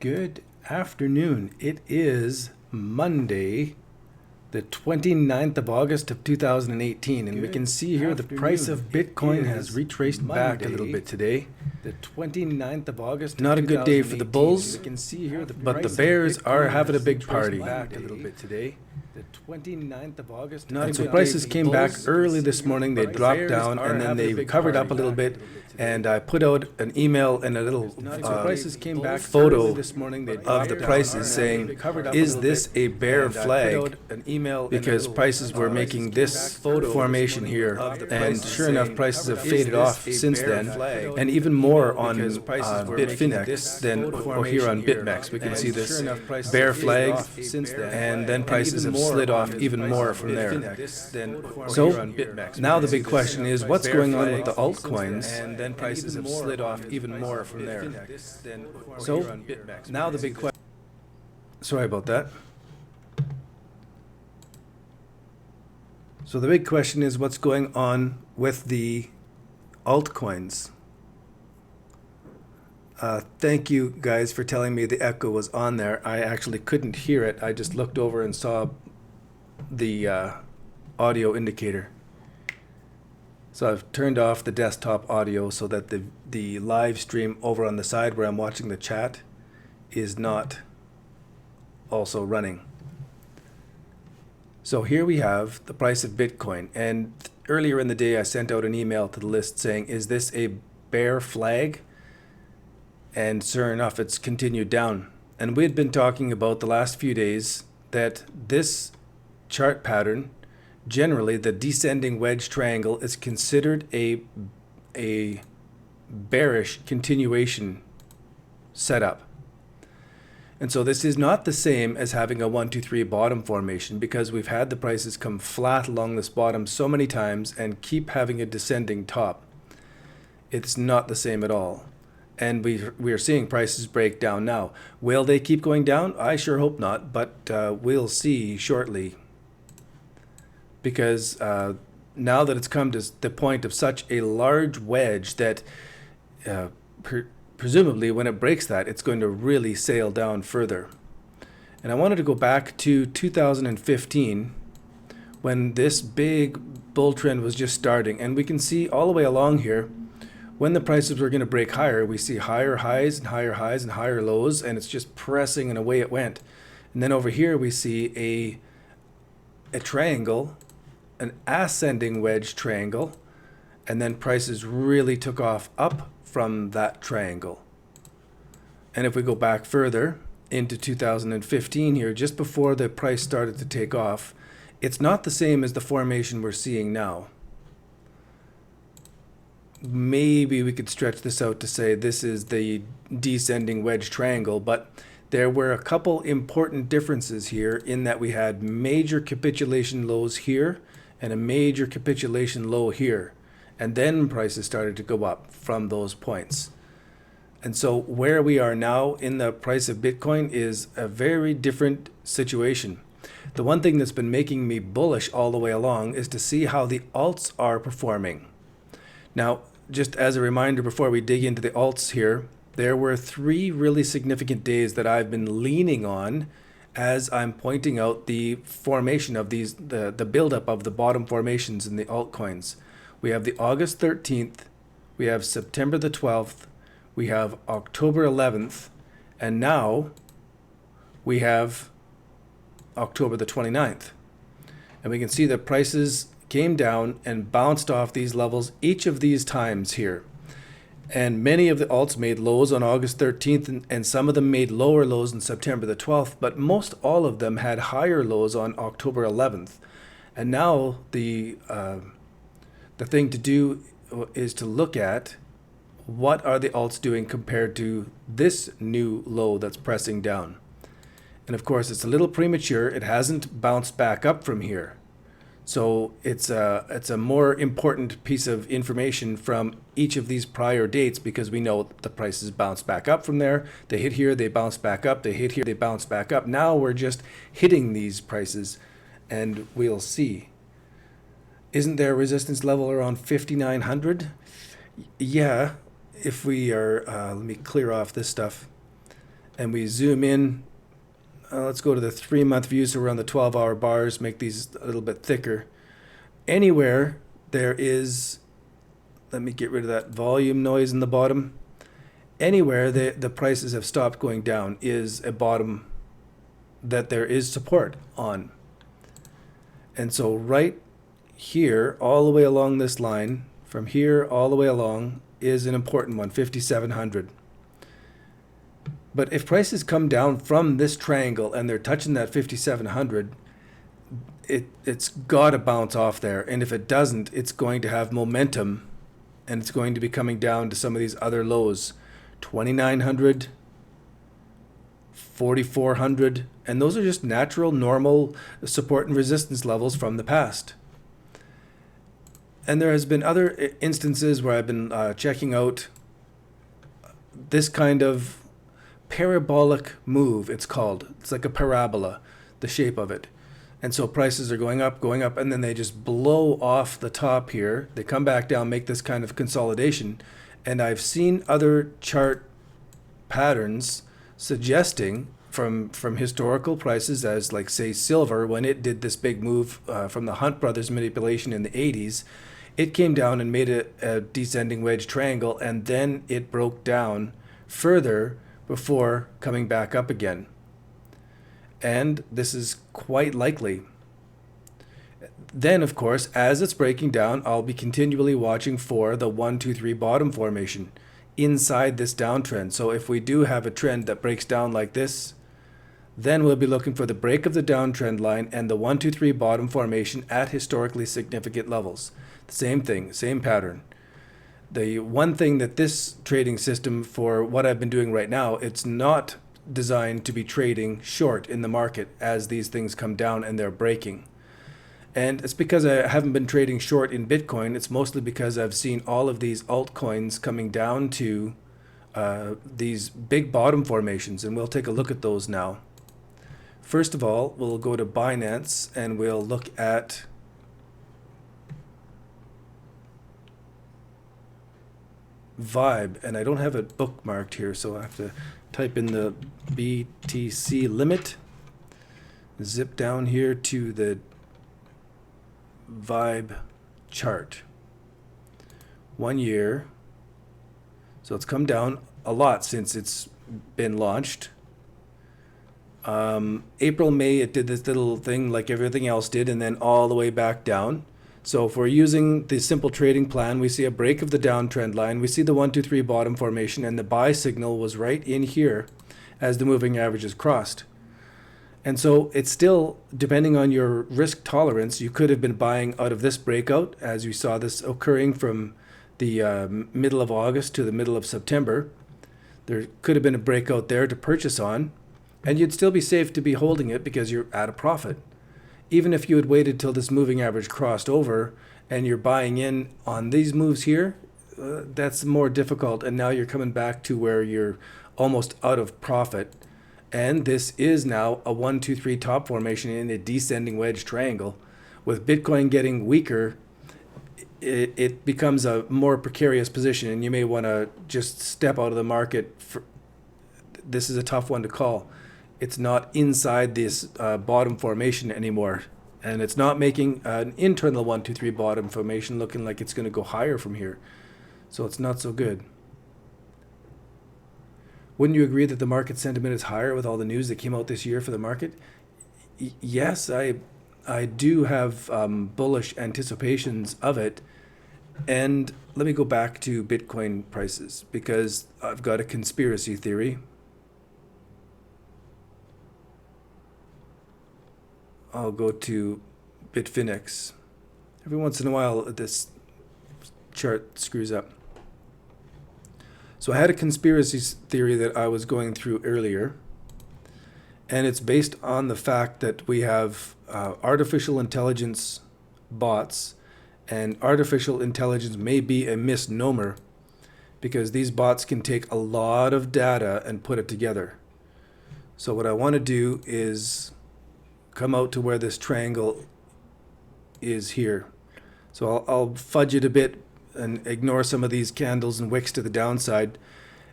Good afternoon. It is Monday, the 29th of August of 2018, and we can see here the price of Bitcoin has retraced back a little bit today. The 29th of August. Not a good day for the bulls, we can see here but the bears are having a big party. Back a little bit today. The 29th of August. And so prices came back early this morning. They dropped down and then they recovered up a little bit. And I put out an email and a little prices came back photo this morning of the prices saying, "Is this a bear flag?" Because prices were making this formation here, and sure enough, prices have faded off since then, and even more on Bitfinex than or here on BitMEX. We can see this bear flag, and then prices have slid off even more from there. So now the big question is, what's going on with the altcoins? And then prices have slid off even more from there. So now the big question. Sorry about that. So the big question is, what's going on with the altcoins? Thank you guys for telling me the echo was on there. I actually couldn't hear it. I just looked over and saw the audio indicator. So I've turned off the desktop audio so that the live stream over on the side where I'm watching the chat is not also running. So here we have the price of Bitcoin, and earlier in the day I sent out an email to the list saying, is this a bear flag? And sure enough, it's continued down. And we had been talking about the last few days that this chart pattern, generally the descending wedge triangle, is considered a bearish continuation setup. And so this is not the same as having a 1, 2, 3 bottom formation, because we've had the prices come flat along this bottom so many times and keep having a descending top. It's not the same at all. And we are seeing prices break down now. Will they keep going down? I sure hope not, but we'll see shortly. Because now that it's come to the point of such a large wedge that presumably when it breaks that, it's going to really sail down further. And I wanted to go back to 2015 when this big bull trend was just starting. And we can see all the way along here, when the prices were going to break higher, we see higher highs and higher lows, and it's just pressing and away it went. And then over here we see a triangle, an ascending wedge triangle, and then prices really took off up from that triangle. And if we go back further into 2015 here, just before the price started to take off, it's not the same as the formation we're seeing now. Maybe we could stretch this out to say this is the descending wedge triangle, but there were a couple important differences here in that we had major capitulation lows here and a major capitulation low here. And then prices started to go up from those points. And so where we are now in the price of Bitcoin is a very different situation. The one thing that's been making me bullish all the way along is to see how the alts are performing. Now, just as a reminder before we dig into the alts here, there were 3 really significant days that I've been leaning on as I'm pointing out the formation of these, the buildup of the bottom formations in the altcoins. We have the August 13th, we have September the 12th, we have October 11th, and now we have October the 29th. And we can see that prices came down and bounced off these levels each of these times here. And many of the alts made lows on August 13th, and some of them made lower lows on September the 12th, but most all of them had higher lows on October 11th. And now the thing to do is to look at what are the alts doing compared to this new low that's pressing down. And of course, it's a little premature. It hasn't bounced back up from here. So it's a more important piece of information from each of these prior dates, because we know the prices bounce back up from there. They hit here, they bounce back up, they hit here, they bounce back up. Now we're just hitting these prices, and we'll see. Isn't there a resistance level around 5,900? Yeah, if we are, let me clear off this stuff. and we zoom in, let's go to the 3-month view, so we're on the 12-hour bars, make these a little bit thicker. Anywhere there is, let me get rid of that volume noise in the bottom. Anywhere the prices have stopped going down is a bottom that there is support on. And so right here, all the way along this line, from here all the way along, is an important one, 5,700. But if prices come down from this triangle and they're touching that 5,700, it's got to bounce off there. And if it doesn't, it's going to have momentum, and it's going to be coming down to some of these other lows, 2,900, 4,400, and those are just natural, normal support and resistance levels from the past. And there has been other instances where I've been checking out this kind of parabolic move, it's called. It's like a parabola, the shape of it. And so prices are going up, and then they just blow off the top here. They come back down, make this kind of consolidation. And I've seen other chart patterns suggesting from historical prices, as like say silver, when it did this big move from the Hunt brothers manipulation in the 80s, it came down and made a descending wedge triangle, and then it broke down further before coming back up again. And this is quite likely. Then, of course, as it's breaking down, I'll be continually watching for the 1, 2, 3 bottom formation inside this downtrend. So if we do have a trend that breaks down like this, then we'll be looking for the break of the downtrend line and the 1, 2, 3 bottom formation at historically significant levels. The same thing, same pattern. The one thing that this trading system, for what I've been doing right now, it's not designed to be trading short in the market as these things come down and they're breaking. And it's because I haven't been trading short in Bitcoin. It's mostly because I've seen all of these altcoins coming down to these big bottom formations, and we'll take a look at those now. First of all, we'll go to Binance and we'll look at Vibe, and I don't have it bookmarked here, so I have to type in the BTC limit, zip down here to the Vibe chart. 1 year. So it's come down a lot since it's been launched. April, May, it did this little thing like everything else did, and then all the way back down. So if we're using the simple trading plan, we see a break of the downtrend line. We see the 1, 2, 3 bottom formation, and the buy signal was right in here as the moving average is crossed. And so it's still, depending on your risk tolerance, you could have been buying out of this breakout, as you saw this occurring from the middle of August to the middle of September. There could have been a breakout there to purchase on, and you'd still be safe to be holding it because you're at a profit. Even if you had waited till this moving average crossed over and you're buying in on these moves here, that's more difficult, and now you're coming back to where you're almost out of profit. And this is now a 1, 2, 3 top formation in a descending wedge triangle. With Bitcoin getting weaker, it becomes a more precarious position, and you may want to just step out of the market. This is a tough one to call. It's not inside this bottom formation anymore, and it's not making an internal 1, 2, 3 bottom formation looking like it's going to go higher from here. So it's not so good. Wouldn't you agree that the market sentiment is higher with all the news that came out this year for the market? Yes, I do have bullish anticipations of it. And let me go back to Bitcoin prices, because I've got a conspiracy theory. I'll go to Bitfinex. Every once in a while, this chart screws up. So I had a conspiracy theory that I was going through earlier, and it's based on the fact that we have artificial intelligence bots, and artificial intelligence may be a misnomer because these bots can take a lot of data and put it together. So what I want to do is come out to where this triangle is here. So I'll fudge it a bit and ignore some of these candles and wicks to the downside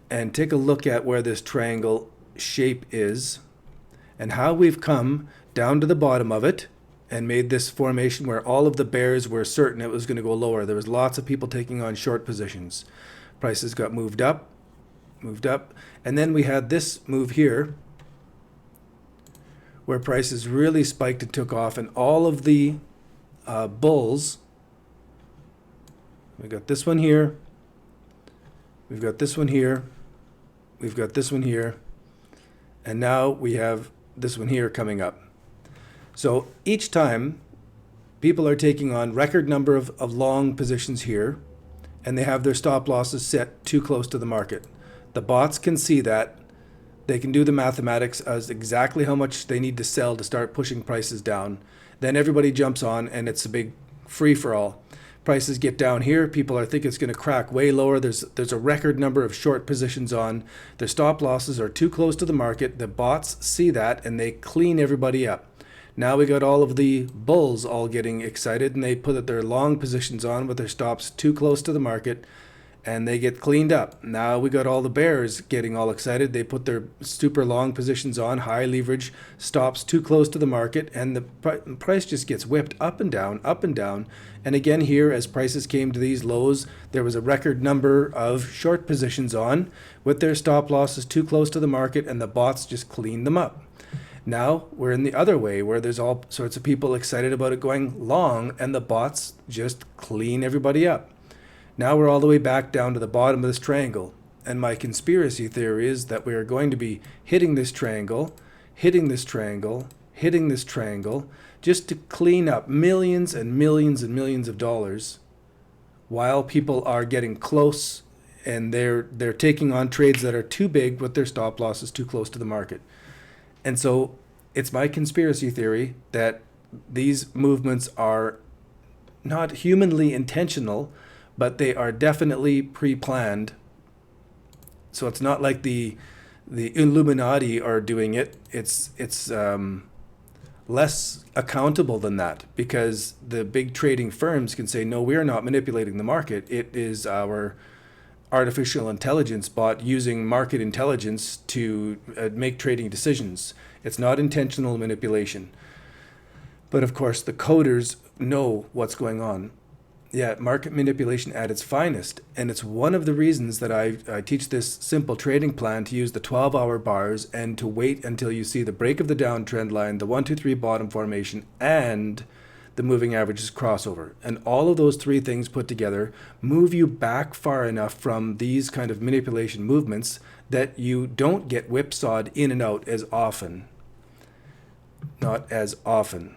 and take a look at where this triangle shape is and how we've come down to the bottom of it and made this formation where all of the bears were certain it was going to go lower. There was lots of people taking on short positions. Prices got moved up, and then we had this move here where prices really spiked and took off, and all of the bulls, we got this one here, we've got this one here, we've got this one here, and now we have this one here coming up. So each time people are taking on record number of long positions here, and they have their stop losses set too close to the market. The bots can see that. They can do the mathematics as exactly how much they need to sell to start pushing prices down. Then everybody jumps on and it's a big free-for-all. Prices get down here. People are thinking it's going to crack way lower. There's a record number of short positions on. Their stop losses are too close to the market. The bots see that and they clean everybody up. Now we got all of the bulls all getting excited and they put their long positions on with their stops too close to the market and they get cleaned up. Now we got all the bears getting all excited. They put their super long positions on, high leverage, stops too close to the market, and the price just gets whipped up and down, up and down. And again here, as prices came to these lows, there was a record number of short positions on with their stop losses too close to the market, and the bots just cleaned them up. Now we're in the other way where there's all sorts of people excited about it going long and the bots just clean everybody up. Now we're all the way back down to the bottom of this triangle. And my conspiracy theory is that we are going to be hitting this triangle, hitting this triangle, hitting this triangle, just to clean up millions and millions and millions of dollars while people are getting close and they're taking on trades that are too big with their stop losses too close to the market. And so it's my conspiracy theory that these movements are not humanly intentional, but they are definitely pre-planned. So it's not like the Illuminati are doing it. It's less accountable than that, because the big trading firms can say, no, we are not manipulating the market. It is our artificial intelligence bot using market intelligence to make trading decisions. It's not intentional manipulation. But of course, the coders know what's going on. Yeah, market manipulation at its finest. And it's one of the reasons that I teach this simple trading plan to use the 12-hour bars and to wait until you see the break of the downtrend line, the 1, 2, 3 bottom formation, and the moving averages crossover. And all of those three things put together move you back far enough from these kind of manipulation movements that you don't get whipsawed in and out as often. Not as often.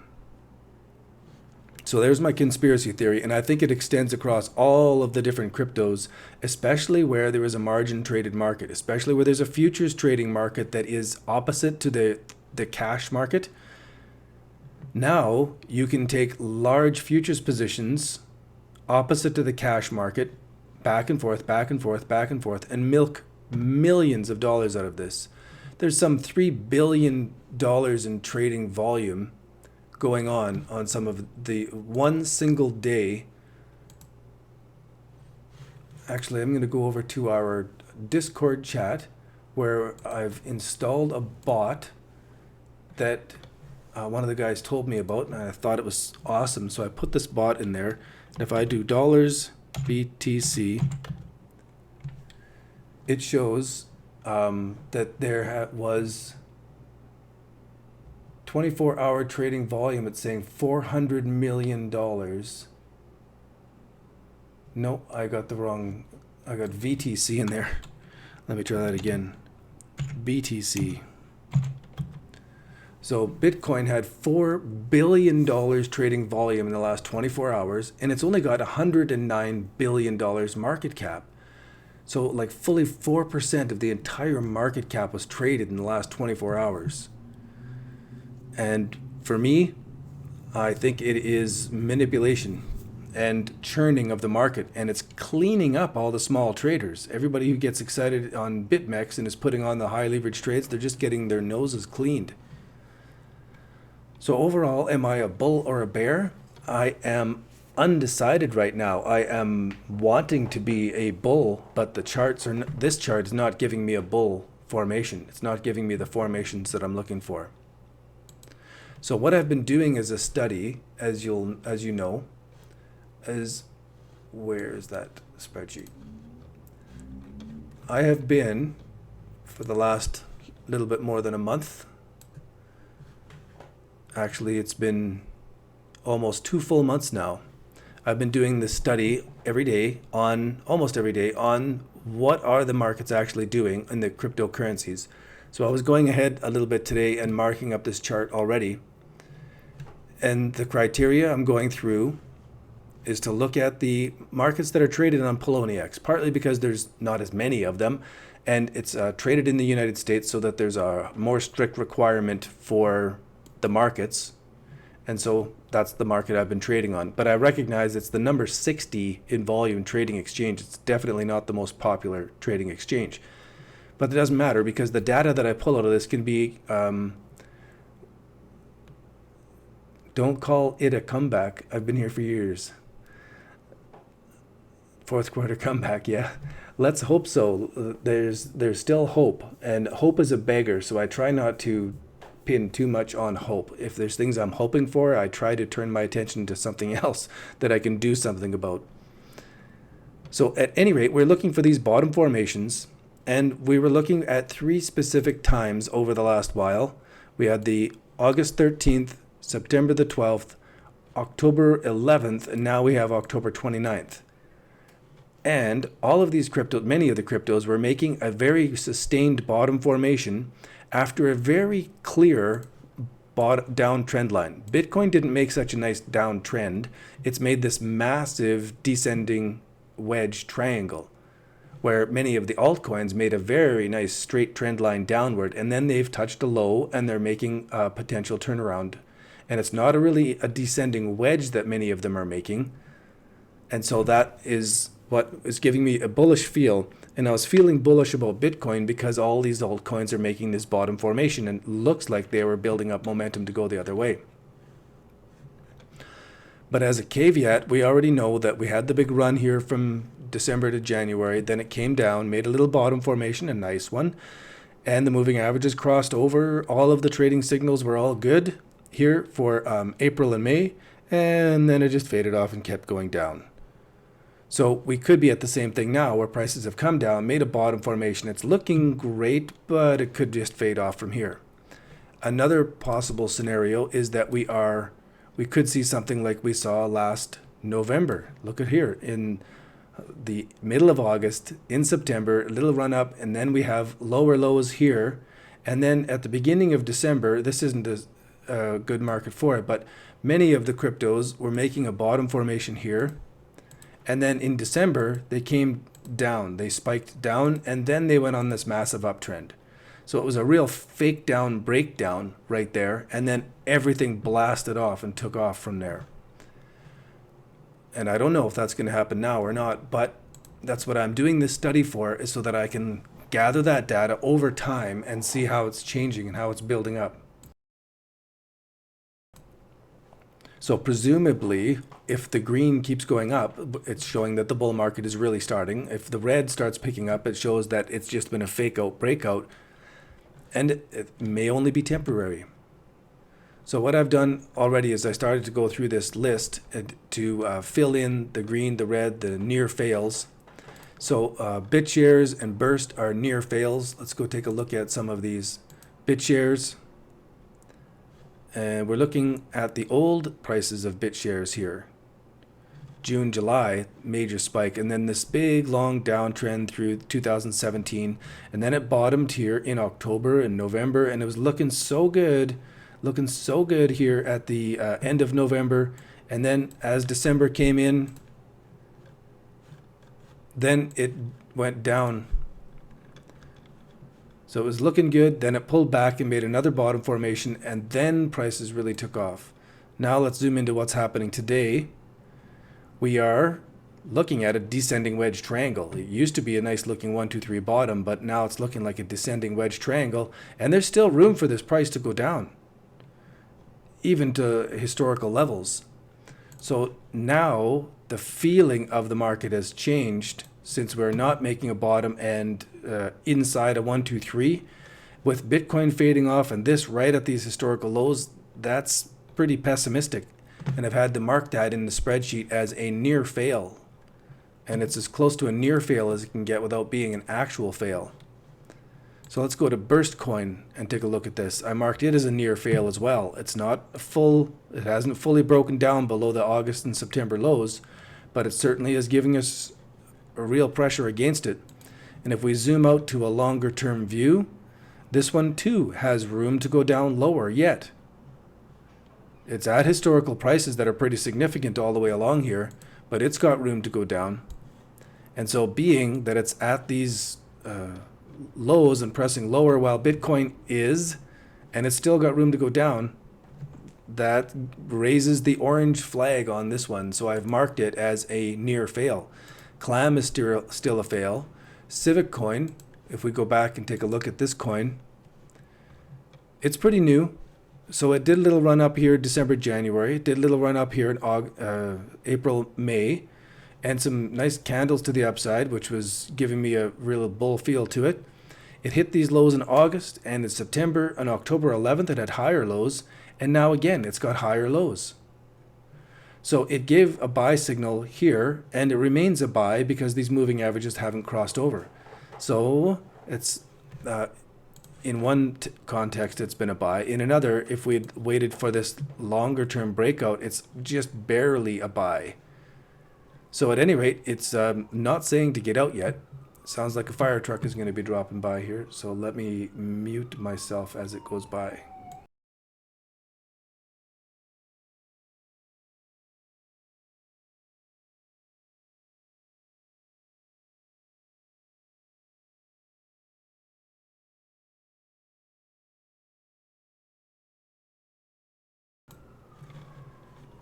So there's my conspiracy theory, and I think it extends across all of the different cryptos, especially where there is a margin traded market, especially where there's a futures trading market that is opposite to the cash market. Now you can take large futures positions opposite to the cash market, back and forth, back and forth, back and forth, and milk millions of dollars out of this. There's some $3 billion in trading volume going on some of the one single day. Actually, I'm going to go over to our Discord chat where I've installed a bot that one of the guys told me about, and I thought it was awesome. So I put this bot in there. And if I do dollars BTC, it shows that there was 24-hour trading volume. It's saying $400 million. No, I got VTC in there. Let me try that again. BTC. So Bitcoin had $4 billion trading volume in the last 24 hours, and it's only got $109 billion market cap. So like fully 4% of the entire market cap was traded in the last 24 hours. And for me, I think it is manipulation and churning of the market, and it's cleaning up all the small traders. Everybody who gets excited on BitMEX and is putting on the high leverage trades, they're just getting their noses cleaned. So overall, am I a bull or a bear? I am undecided right now. I am wanting to be a bull, but the charts are this chart is not giving me a bull formation. It's not giving me the formations that I'm looking for. So what I've been doing as a study, as you know, is, where is that spreadsheet? I have been, for the last little bit more than a month, actually it's been almost 2 full months now, I've been doing this study almost every day on what are the markets actually doing in the cryptocurrencies. So I was going ahead a little bit today and marking up this chart already. And the criteria I'm going through is to look at the markets that are traded on Poloniex, partly because there's not as many of them, and it's traded in the United States, so that there's a more strict requirement for the markets. And so that's the market I've been trading on. But I recognize it's the number 60 in volume trading exchange. It's definitely not the most popular trading exchange. But it doesn't matter, because the data that I pull out of this can be, don't call it a comeback. I've been here for years. Fourth quarter comeback, yeah. Let's hope so. There's still hope, and hope is a beggar, so I try not to pin too much on hope. If there's things I'm hoping for, I try to turn my attention to something else that I can do something about. So at any rate, we're looking for these bottom formations, and we were looking at 3 specific times over the last while. We had the August 13th, September the 12th, October 11th, and now we have October 29th. And all of these many of the cryptos were making a very sustained bottom formation after a very clear down trend line. Bitcoin didn't make such a nice down trend. It's made this massive descending wedge triangle, where many of the altcoins made a very nice straight trend line downward, and then they've touched a low and they're making a potential turnaround. And it's not really a descending wedge that many of them are making. And so that is what is giving me a bullish feel. And I was feeling bullish about Bitcoin because all these altcoins are making this bottom formation, and it looks like they were building up momentum to go the other way. But as a caveat, we already know that we had the big run here from December to January. Then it came down, made a little bottom formation, a nice one. And the moving averages crossed over. All of the trading signals were all good here for April and May. And then it just faded off and kept going down. So we could be at the same thing now, where prices have come down, made a bottom formation. It's looking great, but it could just fade off from here. Another possible scenario is that we could see something like we saw last November. Look at here, in the middle of August, in September, a little run up, and then we have lower lows here. And then at the beginning of December, this isn't a good market for it, but many of the cryptos were making a bottom formation here. And then in December, they came down, they spiked down, and then they went on this massive uptrend. So it was a real fake down breakdown right there, and then everything blasted off and took off from there. And I don't know if that's going to happen now or not, but that's what I'm doing this study for, is so that I can gather that data over time and see how it's changing and how it's building up. So presumably, if the green keeps going up, it's showing that the bull market is really starting. If the red starts picking up, it shows that it's just been a fake out breakout, and it may only be temporary. So what I've done already is I started to go through this list to fill in the green, the red, the near fails. So BitShares and Burst are near fails. Let's go take a look at some of these. BitShares. And we're looking at the old prices of BitShares here. June, July, major spike, and then this big long downtrend through 2017. And then it bottomed here in October and November, and it was looking so good here at the end of November. And then as December came in, then it went down. So it was looking good, then it pulled back and made another bottom formation, and then prices really took off. Now let's zoom into what's happening today. We are looking at a descending wedge triangle. It used to be a nice looking 1, 2, 3 bottom, but now it's looking like a descending wedge triangle, and there's still room for this price to go down, even to historical levels. So now the feeling of the market has changed since we're not making a bottom and inside a 1, 2, 3. With Bitcoin fading off and this right at these historical lows, that's pretty pessimistic. And I've had to mark that in the spreadsheet as a near fail. And it's as close to a near fail as it can get without being an actual fail. So let's go to Burst Coin and take a look at this. I marked it as a near fail as well. It's not it hasn't fully broken down below the August and September lows, but it certainly is giving us a real pressure against it. And if we zoom out to a longer term view, this one too has room to go down lower yet. It's at historical prices that are pretty significant all the way along here, but it's got room to go down. And so being that it's at these lows and pressing lower while Bitcoin is, and it's still got room to go down, that raises the orange flag on this one. So I've marked it as a near fail. Clam is still a fail. Civic Coin, if we go back and take a look at this coin, it's pretty new. So it did a little run up here December, January. It did a little run up here in April, May. And some nice candles to the upside, which was giving me a real bull feel to it. It hit these lows in August, and in September and October 11th, it had higher lows. And now again, it's got higher lows. So it gave a buy signal here, and it remains a buy because these moving averages haven't crossed over. So it's in one context, it's been a buy. In another, if we had waited for this longer term breakout, it's just barely a buy. So at any rate, it's not saying to get out yet. Sounds like a fire truck is going to be dropping by here. So let me mute myself as it goes by.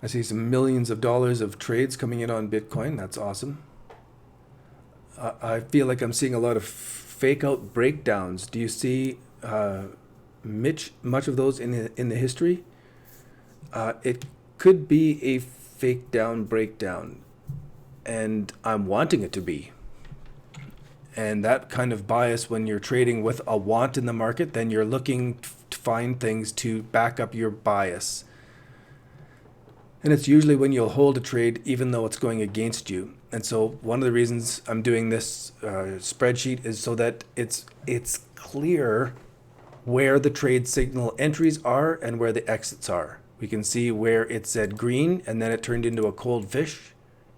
I see some millions of dollars of trades coming in on Bitcoin. That's awesome. I feel like I'm seeing a lot of fake out breakdowns. Do you see much of those in the history? It could be a fake down breakdown, and I'm wanting it to be. And that kind of bias, when you're trading with a want in the market, then you're looking to find things to back up your bias. And it's usually when you'll hold a trade even though it's going against you. And so one of the reasons I'm doing this spreadsheet is so that it's clear where the trade signal entries are and where the exits are. We can see where it said green and then it turned into a cold fish.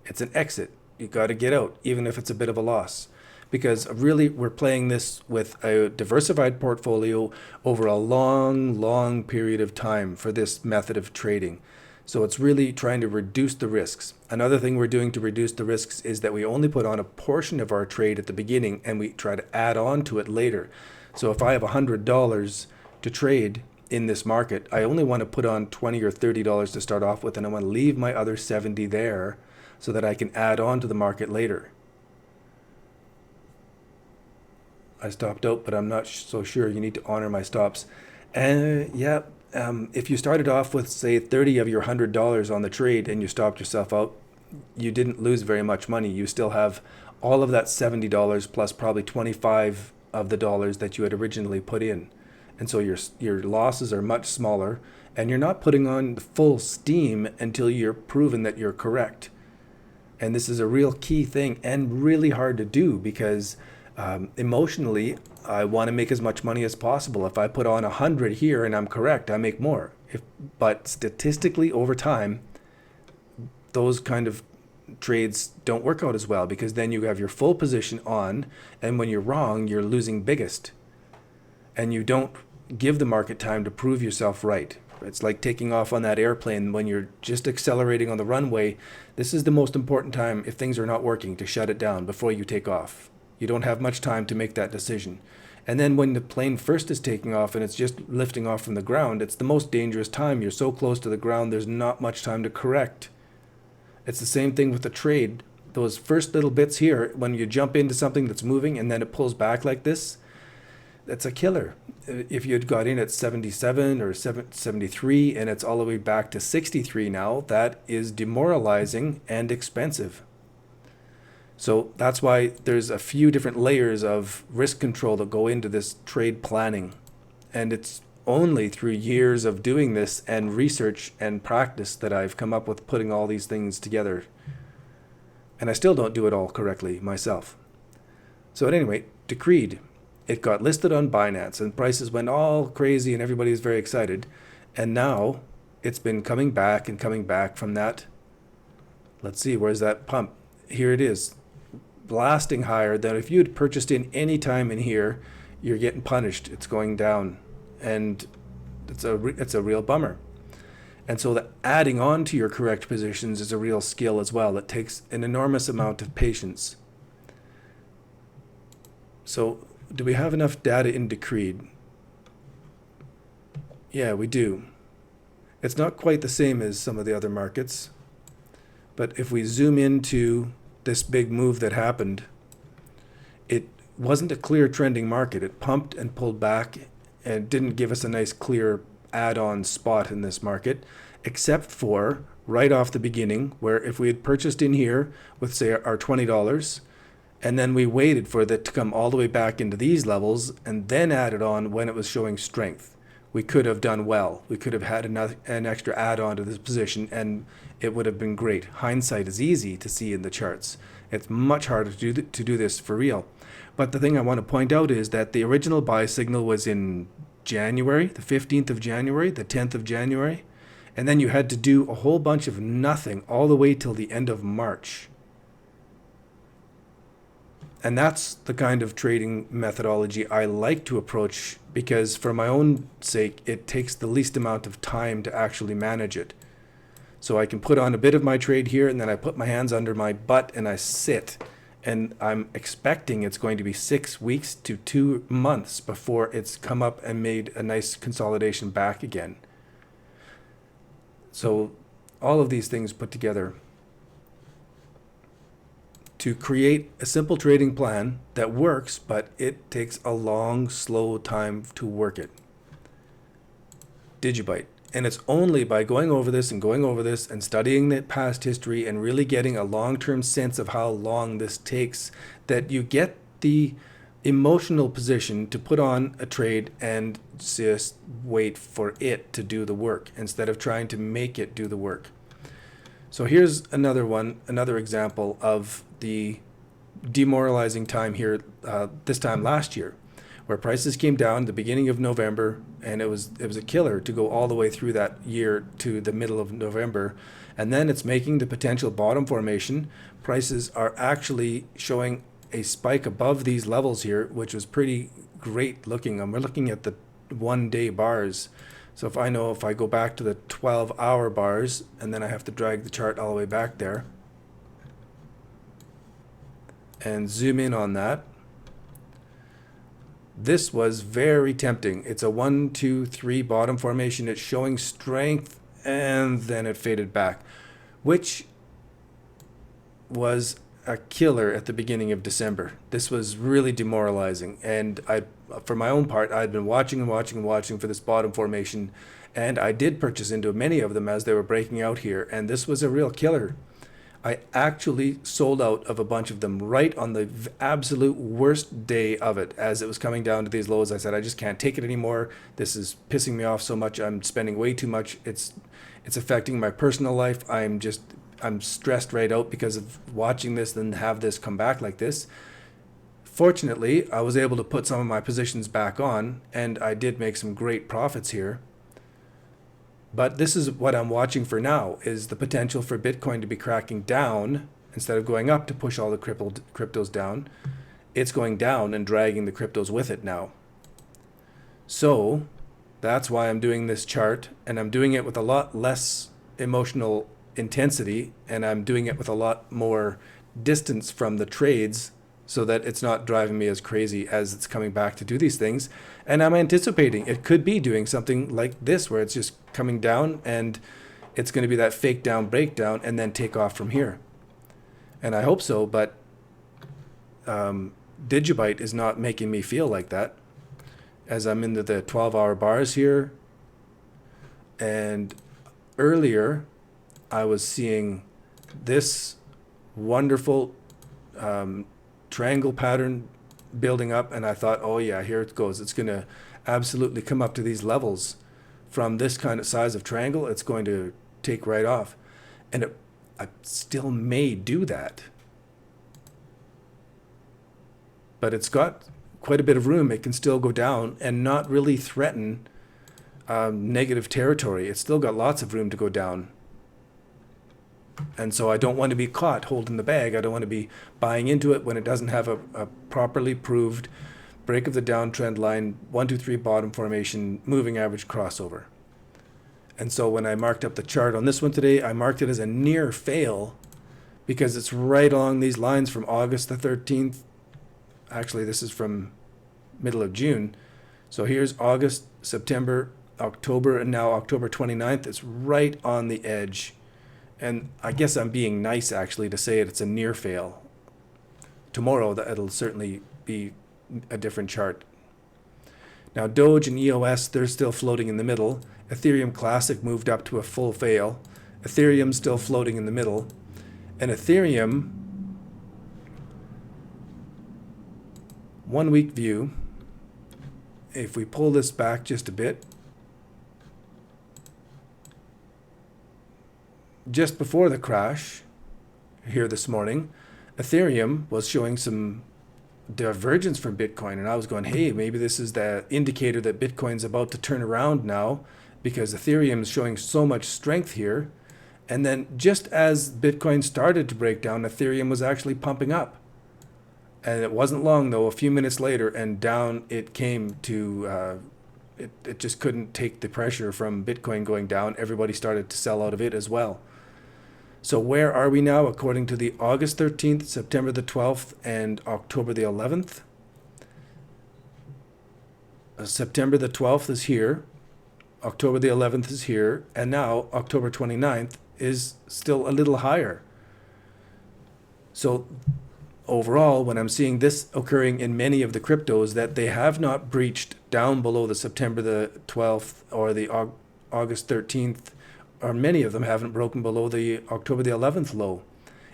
It's an exit. You got to get out, even if it's a bit of a loss. Because really, we're playing this with a diversified portfolio over a long period of time for this method of trading. So it's really trying to reduce the risks. Another thing we're doing to reduce the risks is that we only put on a portion of our trade at the beginning and we try to add on to it later. So if I have $100 to trade in this market, I only want to put on $20 or $30 to start off with, and I want to leave my other 70 there so that I can add on to the market later. I stopped out, but I'm not so sure. You need to honor my stops. If you started off with, say, 30 of your $100 on the trade and you stopped yourself out, you didn't lose very much money. You still have all of that $70 plus probably 25 of the dollars that you had originally put in. And so your losses are much smaller, and you're not putting on full steam until you're proven that you're correct. And this is a real key thing and really hard to do because emotionally, I want to make as much money as possible. If I put on 100 here and I'm correct, I make more. But statistically, over time, those kind of trades don't work out as well because then you have your full position on, and when you're wrong, you're losing biggest. And you don't give the market time to prove yourself right. It's like taking off on that airplane when you're just accelerating on the runway. This is the most important time, if things are not working, to shut it down before you take off. You don't have much time to make that decision. And then when the plane first is taking off and it's just lifting off from the ground, it's the most dangerous time. You're so close to the ground, there's not much time to correct. It's the same thing with the trade. Those first little bits here, when you jump into something that's moving and then it pulls back like this, that's a killer. If you had got in at 77 or 73 and it's all the way back to 63 now, that is demoralizing and expensive. So that's why there's a few different layers of risk control that go into this trade planning. And it's only through years of doing this and research and practice that I've come up with putting all these things together. And I still don't do it all correctly myself. So at any rate, Decreed. It got listed on Binance and prices went all crazy and everybody was very excited. And now it's been coming back and coming back from that. Let's see, where's that pump? Here it is, blasting higher than if you had purchased in any time in here, you're getting punished. It's going down, and it's a real bummer. And so the adding on to your correct positions is a real skill as well. It takes an enormous amount of patience. So do we have enough data in Decreed? Yeah, we do. It's not quite the same as some of the other markets, but if we zoom into this big move that happened, it wasn't a clear trending market. It pumped and pulled back and didn't give us a nice clear add-on spot in this market, except for right off the beginning, where if we had purchased in here with, say, our $20, and then we waited for that to come all the way back into these levels and then added on when it was showing strength, we could have done well. We could have had an extra add-on to this position, and it would have been great. Hindsight is easy to see in the charts. It's much harder to do this for real. But the thing I want to point out is that the original buy signal was in January, the 15th of January, the 10th of January, and then you had to do a whole bunch of nothing all the way till the end of March. And that's the kind of trading methodology I like to approach, because for my own sake, it takes the least amount of time to actually manage it. So I can put on a bit of my trade here, and then I put my hands under my butt and I sit. And I'm expecting it's going to be 6 weeks to 2 months before it's come up and made a nice consolidation back again. So all of these things put together to create a simple trading plan that works, but it takes a long, slow time to work it. Digibyte. And it's only by going over this and studying the past history and really getting a long-term sense of how long this takes that you get the emotional position to put on a trade and just wait for it to do the work instead of trying to make it do the work. So here's another example of the demoralizing time here, this time last year, where prices came down at the beginning of November, and it was a killer to go all the way through that year to the middle of November. And then it's making the potential bottom formation. Prices are actually showing a spike above these levels here, which was pretty great looking. And we're looking at the 1-day bars. So if I go back to the 12-hour bars, and then I have to drag the chart all the way back there and zoom in on that, this was very tempting. It's a 1, 2, 3 bottom formation. It's showing strength, and then it faded back, which was a killer at the beginning of December. This was really demoralizing, and for my own part, I'd been watching for this bottom formation, and I did purchase into many of them as they were breaking out here, and this was a real killer. I actually sold out of a bunch of them right on the absolute worst day of it. As it was coming down to these lows, I said, I just can't take it anymore. This is pissing me off so much. I'm spending way too much. It's affecting my personal life. I'm stressed right out because of watching this and have this come back like this. Fortunately, I was able to put some of my positions back on, and I did make some great profits here. But this is what I'm watching for now, is the potential for Bitcoin to be cracking down instead of going up to push all the cryptos down. It's going down and dragging the cryptos with it now. So that's why I'm doing this chart, and I'm doing it with a lot less emotional intensity, and I'm doing it with a lot more distance from the trades so that it's not driving me as crazy as it's coming back to do these things. And I'm anticipating it could be doing something like this, where it's just coming down and it's going to be that fake down breakdown and then take off from here. And I hope so, but Digibyte is not making me feel like that, as I'm into the 12-hour bars here. And earlier I was seeing this wonderful triangle pattern building up, and I thought, oh yeah, here it goes. It's going to absolutely come up to these levels. From this kind of size of triangle, it's going to take right off. And I still may do that. But it's got quite a bit of room. It can still go down and not really threaten negative territory. It's still got lots of room to go down. And so I don't want to be caught holding the bag. I don't want to be buying into it when it doesn't have a properly proved break of the downtrend line, 1, 2, 3 bottom formation, moving average crossover. And so when I marked up the chart on this one today, I marked it as a near fail because it's right along these lines from August the 13th. Actually, this is from middle of June. So here's August, September, October, and now October 29th. It's right on the edge. And I guess I'm being nice, actually, to say it's a near fail. Tomorrow, it'll certainly be a different chart. Now, Doge and EOS, they're still floating in the middle. Ethereum Classic moved up to a full fail. Ethereum still floating in the middle. And Ethereum, 1 week view, if we pull this back just a bit, just before the crash here this morning, Ethereum was showing some divergence from Bitcoin, and I was going, hey, maybe this is the indicator that Bitcoin's about to turn around now because Ethereum is showing so much strength here. And then just as Bitcoin started to break down, Ethereum was actually pumping up. And it wasn't long, though, a few minutes later, and down it came to, it just couldn't take the pressure from Bitcoin going down. Everybody started to sell out of it as well. So where are we now according to the August 13th, September the 12th, and October the 11th? September the 12th is here. October the 11th is here. And now October 29th is still a little higher. So overall, when I'm seeing this occurring in many of the cryptos, that they have not breached down below the September the 12th or the August 13th, or many of them haven't broken below the October the 11th low.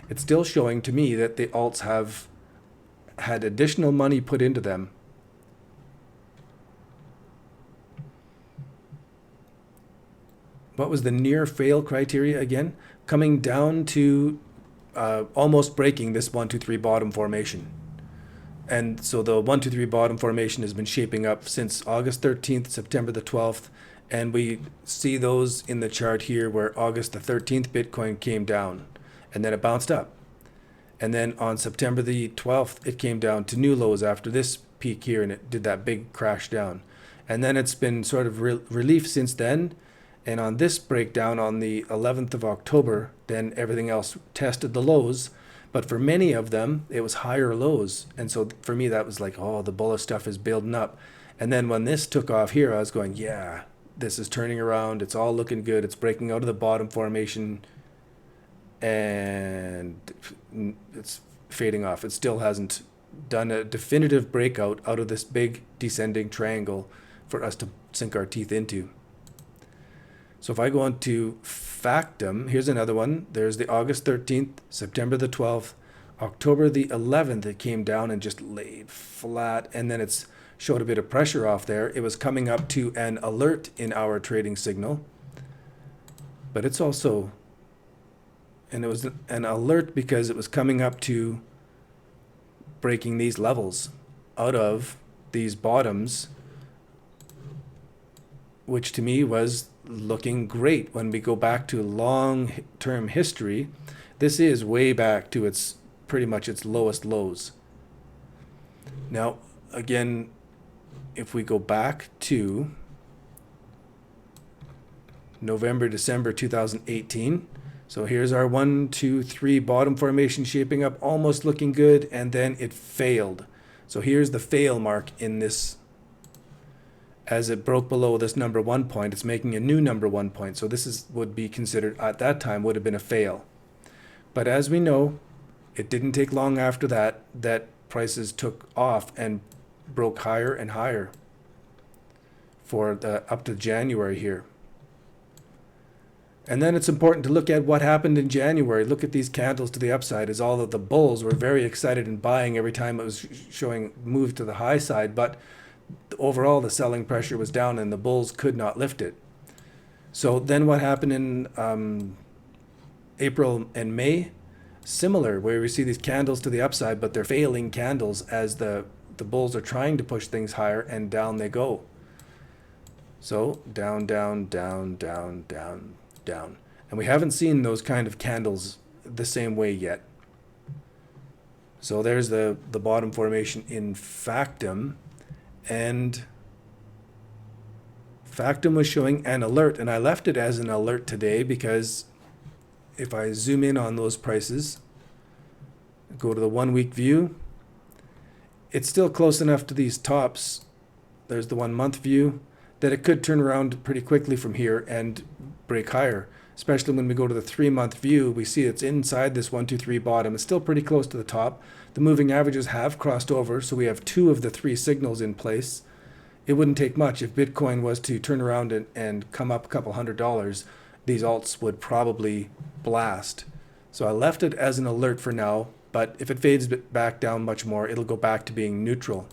It's still showing to me that the alts have had additional money put into them. What was the near fail criteria again? Coming down to almost breaking this 1, 2, 3 bottom formation. And so the 1, 2, 3 bottom formation has been shaping up since August 13th, September the 12th. And we see those in the chart here where August the 13th Bitcoin came down and then it bounced up. And then on September the 12th, it came down to new lows after this peak here and it did that big crash down. And then it's been sort of relief since then. And on this breakdown on the 11th of October, then everything else tested the lows. But for many of them, it was higher lows. And so for me, that was like, oh, the bullish stuff is building up. And then when this took off here, I was going, yeah, this is turning around. It's all looking good. It's breaking out of the bottom formation. And it's fading off. It still hasn't done a definitive breakout out of this big descending triangle for us to sink our teeth into. So if I go on to Factum, here's another one. There's the August 13th, September the 12th, October the 11th, it came down and just laid flat. And then it's showed a bit of pressure off there. It was coming up to an alert in our trading signal. But it's also, and it was an alert because it was coming up to breaking these levels out of these bottoms, which to me was looking great. When we go back to long-term history, this is way back to its pretty much its lowest lows. Now, again, if we go back to November, December 2018, so here's our 1, 2, 3 bottom formation shaping up, almost looking good, and then it failed. So here's the fail mark in this. As it broke below this number 1 point, it's making a new number 1 point. So this would be considered, at that time, would have been a fail. But as we know, it didn't take long after that prices took off and broke higher and higher for up to January here. And then it's important to look at what happened in January. Look at these candles to the upside, as all of the bulls were very excited in buying every time it was showing move to the high side. But overall, the selling pressure was down and the bulls could not lift it. So then what happened in April and May? Similar, where we see these candles to the upside, but they're failing candles as the bulls are trying to push things higher, and down they go. So down, down, down, down, down, down. And we haven't seen those kind of candles the same way yet. So there's the bottom formation in Factum. And Factum was showing an alert, and I left it as an alert today because if I zoom in on those prices, go to the 1 week view, it's still close enough to these tops. There's the 1 month view that it could turn around pretty quickly from here and break higher. Especially when we go to the 3 month view, we see it's inside this 1, 2, 3 bottom. It's still pretty close to the top. The moving averages have crossed over, so we have 2 of the 3 signals in place. It wouldn't take much if Bitcoin was to turn around and come up a couple $100. These alts would probably blast. So I left it as an alert for now, but if it fades back down much more, it'll go back to being neutral.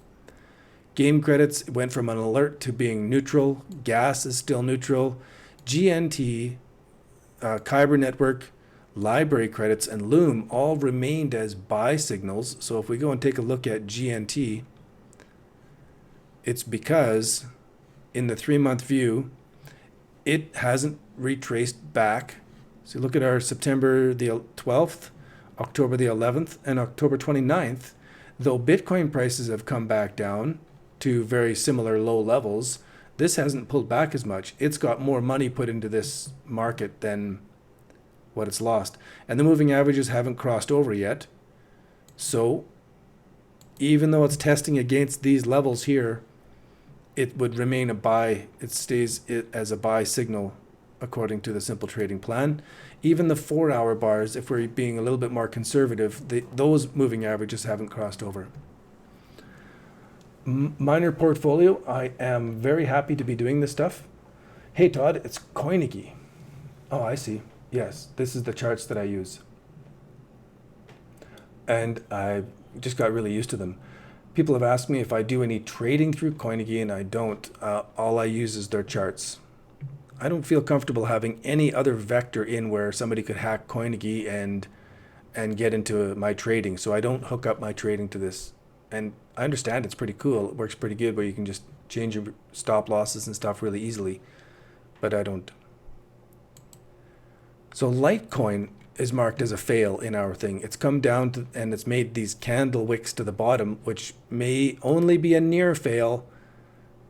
Game credits went from an alert to being neutral. Gas is still neutral. GNT, Kyber Network, Library credits, and Loom all remained as buy signals. So if we go and take a look at GNT, it's because in the 3 month view, it hasn't retraced back. So look at our September the 12th, October the 11th, and October 29th. Though Bitcoin prices have come back down to very similar low levels, this hasn't pulled back as much. It's got more money put into this market than what it's lost. And the moving averages haven't crossed over yet. So even though it's testing against these levels here, it would remain a buy. It stays as a buy signal according to the simple trading plan. Even the 4 hour bars, if we're being a little bit more conservative, those moving averages haven't crossed over. Miner portfolio, I am very happy to be doing this stuff. Hey Todd, it's Koinigi. Oh, I see. Yes, this is the charts that I use. And I just got really used to them. People have asked me if I do any trading through Koinigi, and I don't. All I use is their charts. I don't feel comfortable having any other vector in where somebody could hack Koinigi and get into my trading. So I don't hook up my trading to this. And I understand it's pretty cool. It works pretty good where you can just change your stop losses and stuff really easily. But I don't. So Litecoin is marked as a fail in our thing. It's come down to, and it's made these candle wicks to the bottom, which may only be a near fail,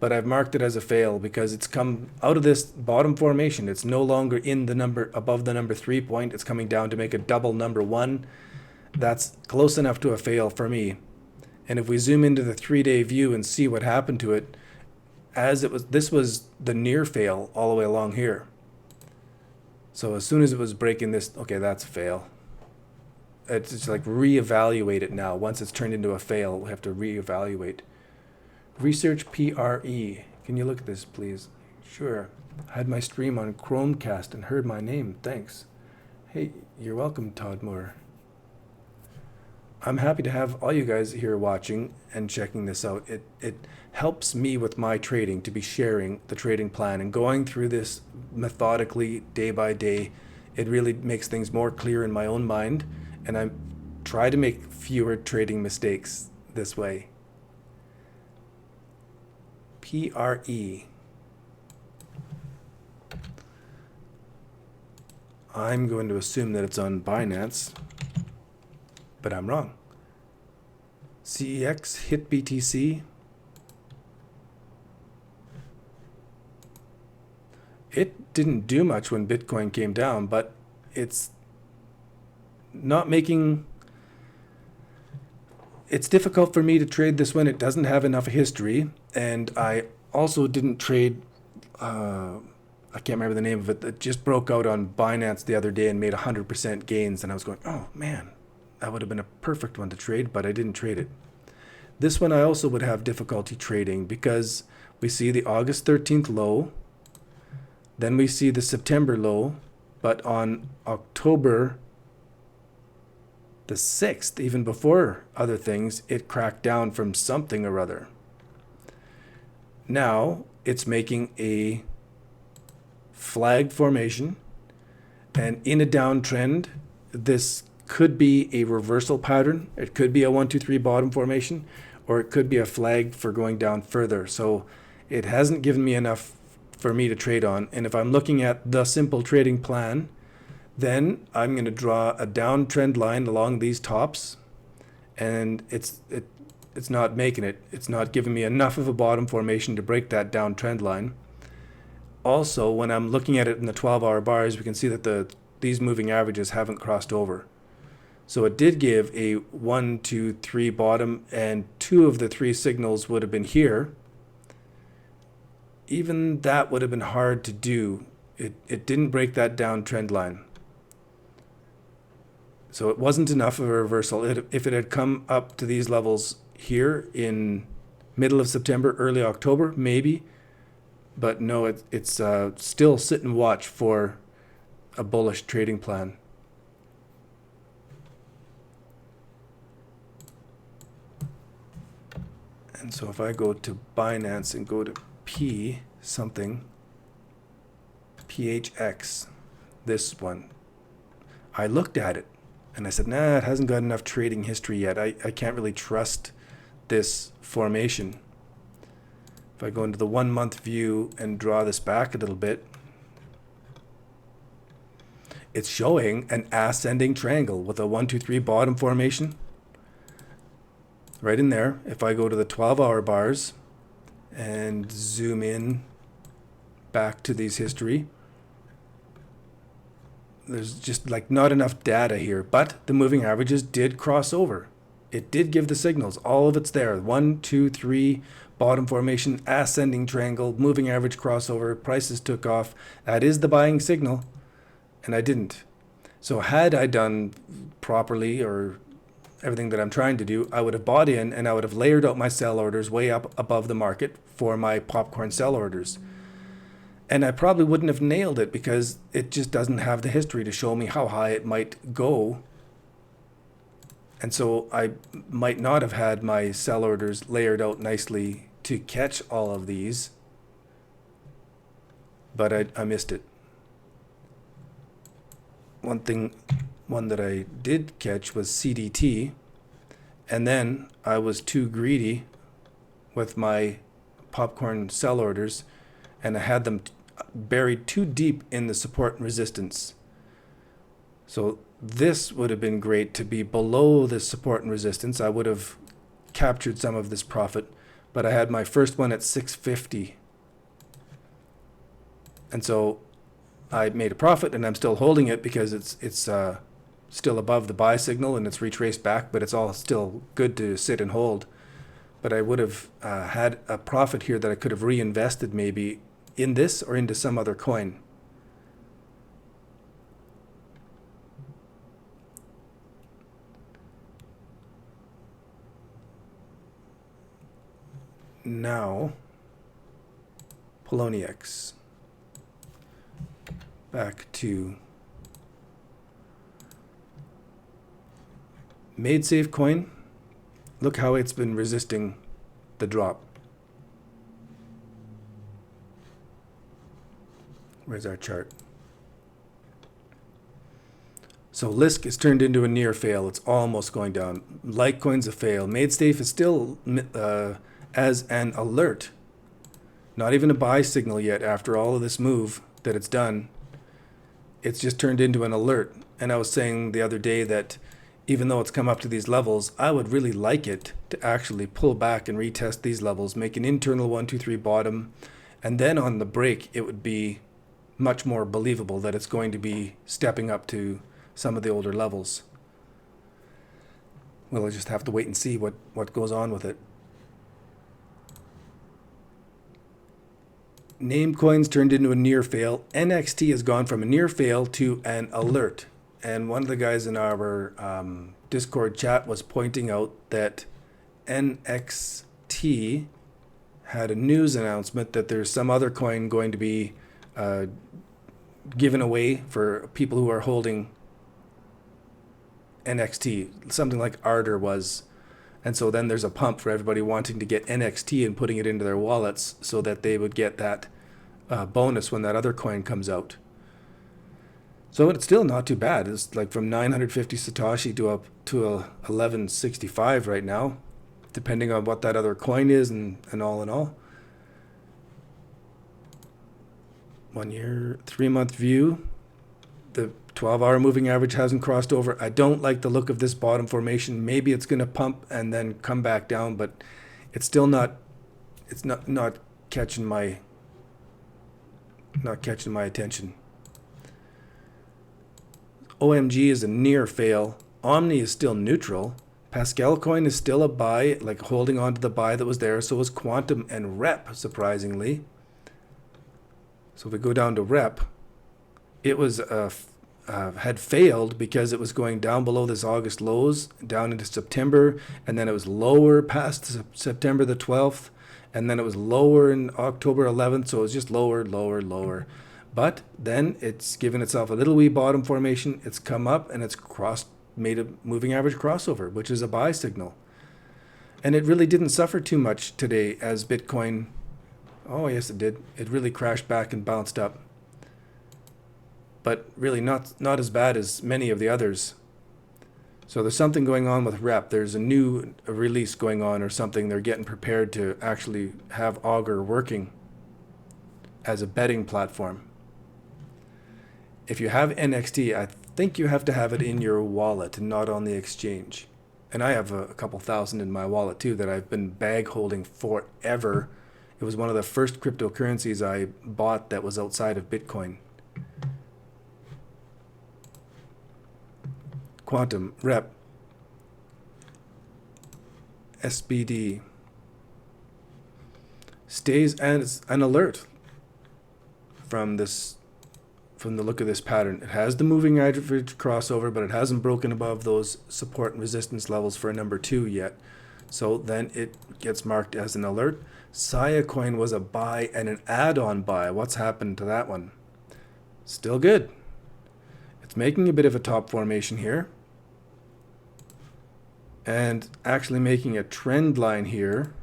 but I've marked it as a fail because it's come out of this bottom formation. It's no longer in the number above the number 3 point. It's coming down to make a double number 1. That's close enough to a fail for me. And if we zoom into the 3-day view and see what happened to it, this was the near fail all the way along here. So as soon as it was breaking this, okay, that's a fail. It's just like reevaluate it now. Once it's turned into a fail, we have to reevaluate. Research PRE. Can you look at this, please? Sure. I had my stream on Chromecast and heard my name. Thanks. Hey, you're welcome, Todd Moore. I'm happy to have all you guys here watching and checking this out. It helps me with my trading to be sharing the trading plan and going through this methodically day by day. It really makes things more clear in my own mind, and I try to make fewer trading mistakes this way. PRE. I'm going to assume that it's on Binance, but I'm wrong. CEX hit BTC. It didn't do much when Bitcoin came down, but it's not making... It's difficult for me to trade this when it doesn't have enough history, and I also didn't trade... I can't remember the name of it. It just broke out on Binance the other day and made 100% gains, and I was going, oh man, that would have been a perfect one to trade, but I didn't trade it. This one I also would have difficulty trading because we see the August 13th low, then we see the September low, But on October the 6th, even before other things, it cracked down from something or other. Now it's making a flag formation, and in a downtrend, this could be a reversal pattern. It could be a 1, 2, 3 bottom formation, or it could be a flag for going down further. So it hasn't given me enough for me to trade on. And if I'm looking at the simple trading plan, then I'm going to draw a downtrend line along these tops, and it's not making it. It's not giving me enough of a bottom formation to break that downtrend line. Also, when I'm looking at it in the 12-hour bars, we can see that these moving averages haven't crossed over. So it did give a 1, 2, 3 bottom, and 2 of the 3 signals would have been here. Even that would have been hard to do. It didn't break that downtrend line. So it wasn't enough of a reversal. If it had come up to these levels here in middle of September, early October, maybe. But no, it's still sit and watch for a bullish trading plan. And so if I go to Binance and go to P something, PHX, this one, I looked at it and I said, nah, it hasn't got enough trading history yet. I can't really trust this formation. If I go into the 1 month view and draw this back a little bit, it's showing an ascending triangle with a 1, 2, 3 bottom formation right in there. If I go to the 12-hour bars and zoom in back to these history, there's just like not enough data here, but the moving averages did cross over. It did give the signals. All of it's there. 1, 2, 3 bottom formation, ascending triangle, moving average crossover, prices took off. That is the buying signal, and I didn't. So had I done properly, or everything that I'm trying to do, I would have bought in and I would have layered out my sell orders way up above the market for my popcorn sell orders. And I probably wouldn't have nailed it because it just doesn't have the history to show me how high it might go. And so I might not have had my sell orders layered out nicely to catch all of these, but I missed it. One that I did catch was CDT, and then I was too greedy with my popcorn sell orders, and I had them buried too deep in the support and resistance. So this would have been great to be below the support and resistance. I would have captured some of this profit, but I had my first one at 650. And so I made a profit, and I'm still holding it because it's still above the buy signal and it's retraced back, but it's all still good to sit and hold. But I would have had a profit here that I could have reinvested maybe in this or into some other coin. Now, Poloniex. Back to MadeSafe coin. Look how it's been resisting the drop. Where's our chart? So Lisk is turned into a near fail. It's almost going down. Litecoin's a fail. MadeSafe is still as an alert. Not even a buy signal yet after all of this move that it's done. It's just turned into an alert. And I was saying the other day that even though it's come up to these levels, I would really like it to actually pull back and retest these levels, make an internal 1, 2, 3 bottom, and then on the break, it would be much more believable that it's going to be stepping up to some of the older levels. We'll just have to wait and see what goes on with it. Namecoin's turned into a near fail. NXT has gone from a near fail to an alert. And one of the guys in our Discord chat was pointing out that NXT had a news announcement that there's some other coin going to be given away for people who are holding NXT, something like Ardor was. And so then there's a pump for everybody wanting to get NXT and putting it into their wallets so that they would get that bonus when that other coin comes out. So it's still not too bad. It's like from 950 Satoshi to up to 1165 right now, depending on what that other coin is and all in all. 1 year, 3 month view. The 12-hour moving average hasn't crossed over. I don't like the look of this bottom formation. Maybe it's going to pump and then come back down, but it's still not catching my attention. OMG is a near fail. Omni is still neutral. Pascal coin is still a buy, like holding on to the buy that was there. So was Quantum and Rep, surprisingly. So if we go down to Rep, it was had failed because it was going down below this August lows, down into September, and then it was lower past September the 12th, and then it was lower in October 11th, so it was just lower, lower, lower. But then it's given itself a little wee bottom formation. It's come up and it's made a moving average crossover, which is a buy signal. And it really didn't suffer too much today as Bitcoin. Oh, yes, it did. It really crashed back and bounced up. But really not as bad as many of the others. So there's something going on with Rep. There's a new release going on or something. They're getting prepared to actually have Augur working as a betting platform. If you have NXT, I think you have to have it in your wallet and not on the exchange. And I have a couple thousand in my wallet too that I've been bag holding forever. It was one of the first cryptocurrencies I bought that was outside of Bitcoin. Quantum, Rep, SBD stays as an alert from the look of this pattern. It has the moving average crossover, but it hasn't broken above those support and resistance levels for a number 2 yet. So then it gets marked as an alert. Saya coin was a buy and an add-on buy. What's happened to that one? Still good. It's making a bit of a top formation here. And actually making a trend line here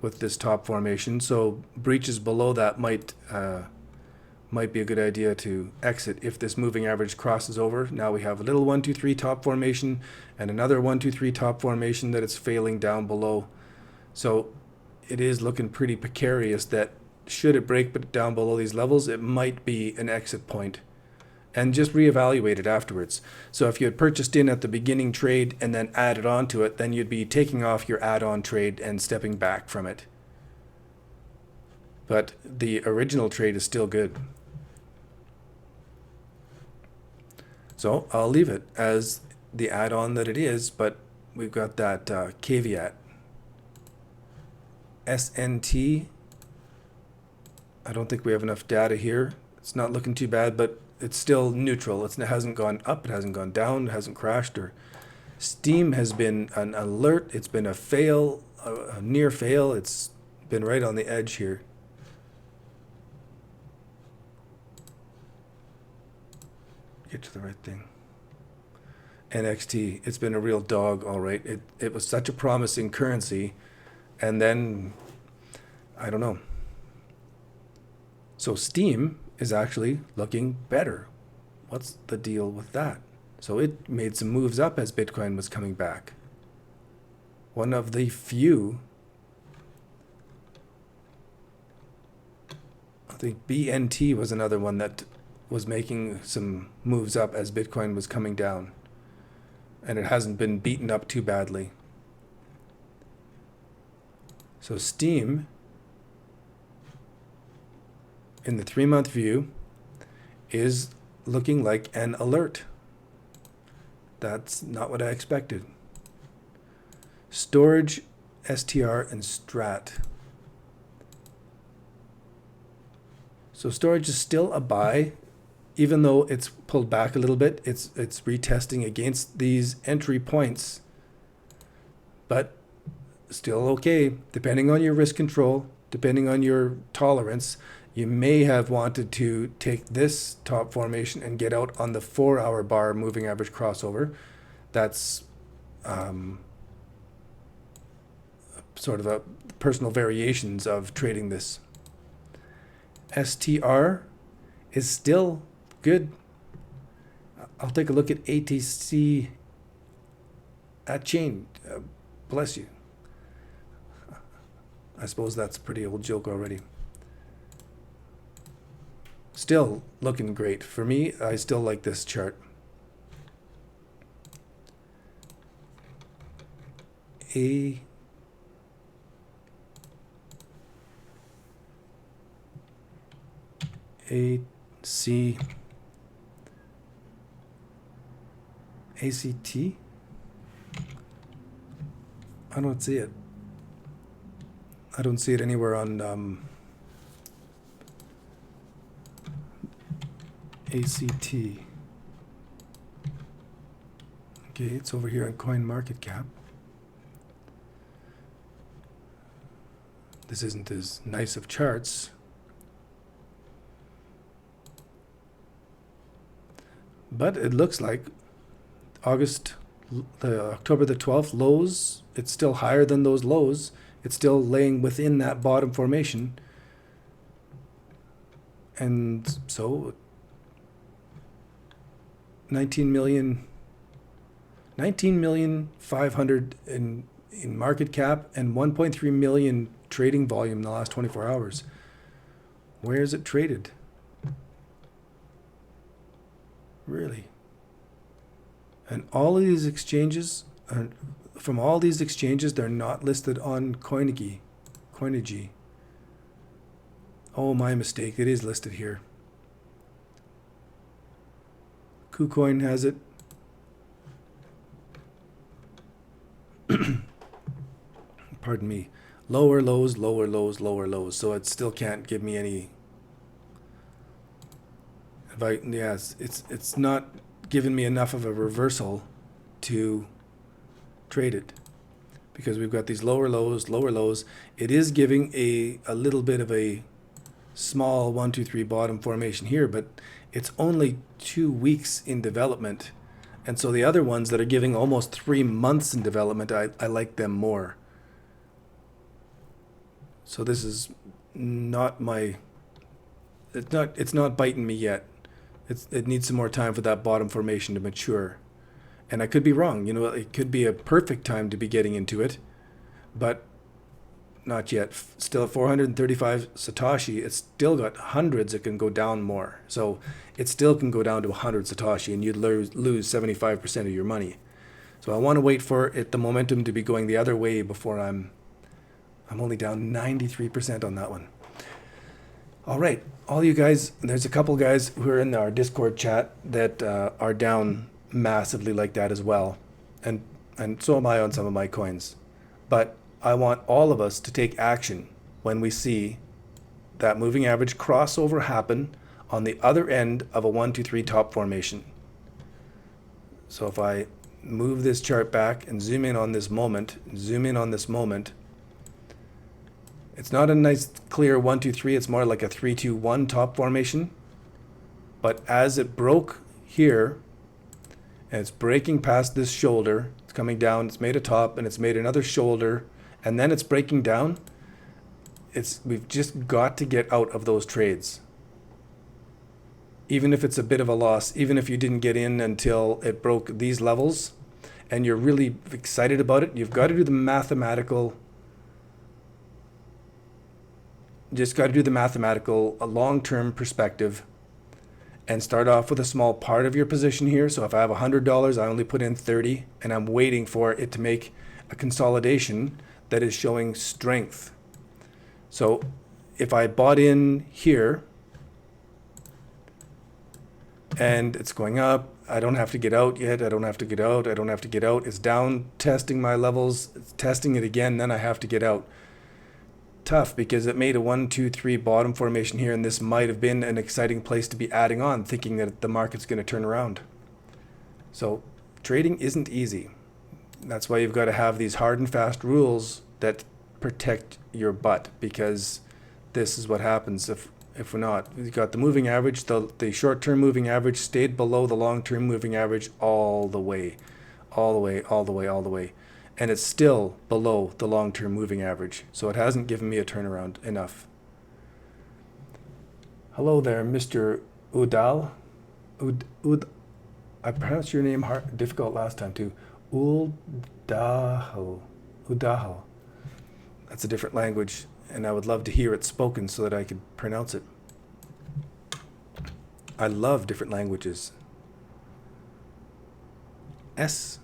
with this top formation. So breaches below that might be a good idea to exit if this moving average crosses over. Now we have a little 1, 2, 3 top formation and another 1, 2, 3 top formation that it's failing down below. So it is looking pretty precarious that should it break down below these levels, it might be an exit point. And just reevaluate it afterwards. So if you had purchased in at the beginning trade and then added on to it, then you'd be taking off your add-on trade and stepping back from it. But the original trade is still good. So I'll leave it as the add-on that it is, but we've got that caveat. SNT, I don't think we have enough data here. It's not looking too bad, but it's still neutral. It hasn't gone up, it hasn't gone down, it hasn't crashed. Or Steam has been an alert. It's been a fail, a near fail. It's been right on the edge here. Get to the right thing. NXT, it's been a real dog, all right. It was such a promising currency, and then I don't know. So Steam is actually looking better. What's the deal with that? So it made some moves up as Bitcoin was coming back. One of the few, I think BNT was another one that was making some moves up as Bitcoin was coming down. And it hasn't been beaten up too badly. So Steam, in the 3-month view, is looking like an alert. That's not what I expected. Storage, STR, and Strat. So storage is still a buy, even though it's pulled back a little bit. It's retesting against these entry points, but still okay, depending on your risk control, depending on your tolerance. You may have wanted to take this top formation and get out on the 4-hour bar moving average crossover. That's sort of a personal variations of trading this. STR is still good. I'll take a look at ATC at chain. Bless you. I suppose that's a pretty old joke already. Still looking great. For me, I still like this chart. ACT? I don't see it. I don't see it anywhere on ACT. Okay, it's over here on CoinMarketCap. This isn't as nice of charts. But it looks like October the 12th lows, it's still higher than those lows. It's still laying within that bottom formation. And so 19,500,000 in market cap and 1.3 million trading volume in the last 24 hours. Where is it traded? Really? And all of these exchanges, from all these exchanges, they're not listed on Coinigy. Oh, my mistake. It is listed here. KuCoin has it. Pardon me. Lower lows, lower lows, lower lows. So it still can't give me any. Yes, it's not giving me enough of a reversal to trade it, because we've got these lower lows, lower lows. It is giving a little bit of a small 1, 2, 3 bottom formation here, but it's only 2 weeks in development. And so the other ones that are giving almost 3 months in development, I like them more. So this is not my, it's not biting me yet. It needs some more time for that bottom formation to mature. And I could be wrong. You know, it could be a perfect time to be getting into it, but not yet. Still at 435 Satoshi, it's still got hundreds. It can go down more. So it still can go down to 100 Satoshi and you'd lose 75% of your money. So I want to wait for the momentum to be going the other way before I'm only down 93% on that one. All right, all you guys, there's a couple guys who are in our Discord chat that are down massively like that as well. And so am I on some of my coins. But I want all of us to take action when we see that moving average crossover happen on the other end of a 1, 2, 3 top formation. So if I move this chart back and zoom in on this moment, it's not a nice clear 1, 2, 3. It's more like a 3, 2, 1 top formation. But as it broke here, and it's breaking past this shoulder, it's coming down, it's made a top, and it's made another shoulder, and then it's breaking down. We've just got to get out of those trades. Even if it's a bit of a loss, even if you didn't get in until it broke these levels, and you're really excited about it, you've got to do the mathematical. Just got to do the mathematical, a long-term perspective, and start off with a small part of your position here. So if I have $100, I only put in 30, and I'm waiting for it to make a consolidation that is showing strength. So if I bought in here and it's going up, I don't have to get out yet. I don't have to get out. It's down, testing my levels, it's testing it again, then I have to get out. Tough, because it made a 1, 2, 3 bottom formation here, and this might have been an exciting place to be adding on, thinking that the market's going to turn around. So trading isn't easy. That's why you've got to have these hard and fast rules that protect your butt, because this is what happens. if we're not. We've got the moving average, the short-term moving average stayed below the long-term moving average all the way, all the way, all the way, all the way. And it's still below the long-term moving average. So it hasn't given me a turnaround enough. Hello there, Mr. Udal. I pronounced your name difficult last time too. Udahal. That's a different language, and I would love to hear it spoken so that I could pronounce it. I love different languages. STK.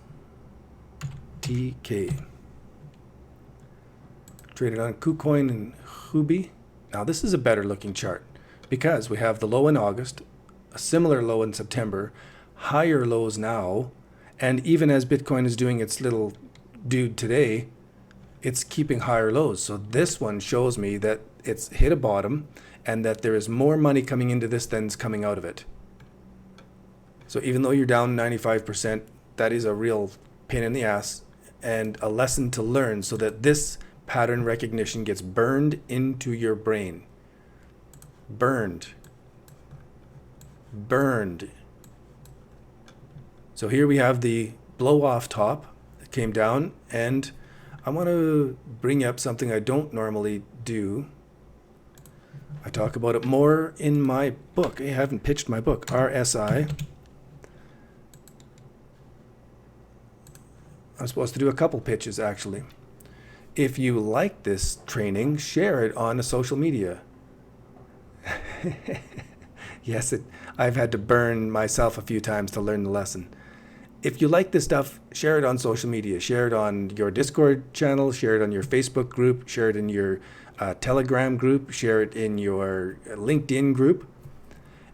Traded on KuCoin and Huobi. Now this is a better looking chart because we have the low in August, a similar low in September, higher lows now, and even as Bitcoin is doing its little dude today, it's keeping higher lows. So this one shows me that it's hit a bottom and that there is more money coming into this than's coming out of it. So even though you're down 95%, that is a real pain in the ass and a lesson to learn so that this pattern recognition gets burned into your brain. Burned. So here we have the blow off top that came down, and I want to bring up something I don't normally do. I talk about it more in my book. I haven't pitched my book, RSI. I'm supposed to do a couple pitches actually. If you like this training, share it on a social media. Yes, I've had to burn myself a few times to learn the lesson. If you like this stuff, share it on social media. Share it on your Discord channel, share it on your Facebook group, share it in your Telegram group, share it in your LinkedIn group.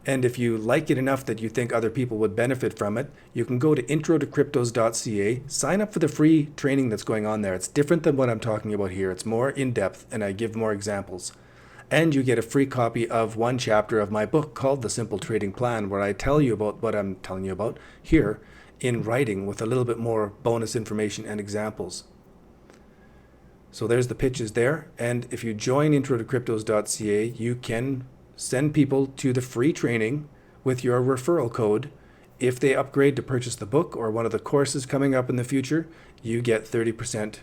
And if you like it enough that you think other people would benefit from it, you can go to introdecryptos.ca, sign up for the free training that's going on there. It's different than what I'm talking about here. It's more in-depth, and I give more examples. And you get a free copy of one chapter of my book called The Simple Trading Plan, where I tell you about what I'm telling you about here in writing with a little bit more bonus information and examples. So there's the pitches there. And if you join introdecryptos.ca, you can send people to the free training with your referral code. If they upgrade to purchase the book or one of the courses coming up in the future, you get 30%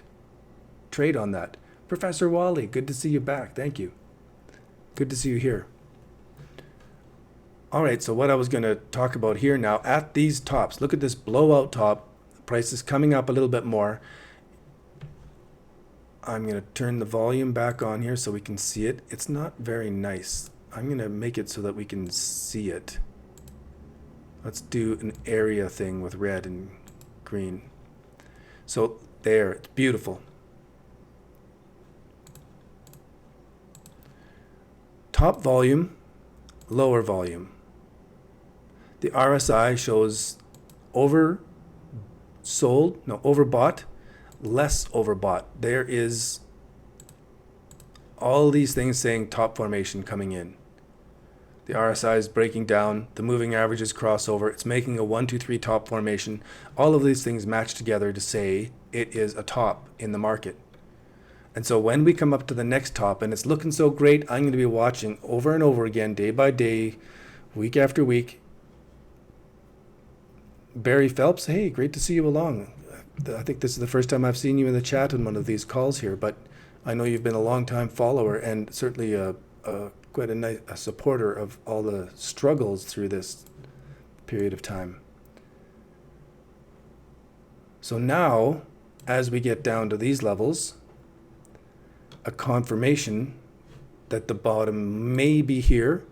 trade on that. Professor Wally, good to see you back. Thank you. Good to see you here. All right, so what I was going to talk about here now, at these tops, look at this blowout top. The price is coming up a little bit more. I'm going to turn the volume back on here so we can see it. It's not very nice. I'm going to make it so that we can see it. Let's do an area thing with red and green. So there, it's beautiful. Top volume, lower volume. The RSI shows overbought, less overbought. There is all these things saying top formation coming in. The RSI is breaking down, the moving averages cross over, it's making a 1, 2, 3 top formation. All of these things match together to say it is a top in the market. And so when we come up to the next top and it's looking so great, I'm going to be watching over and over again, day by day, week after week. Barry Phelps, hey, great to see you along. I think this is the first time I've seen you in the chat on one of these calls here, but I know you've been a long-time follower and certainly quite a supporter of all the struggles through this period of time. So now, as we get down to these levels, a confirmation that the bottom may be here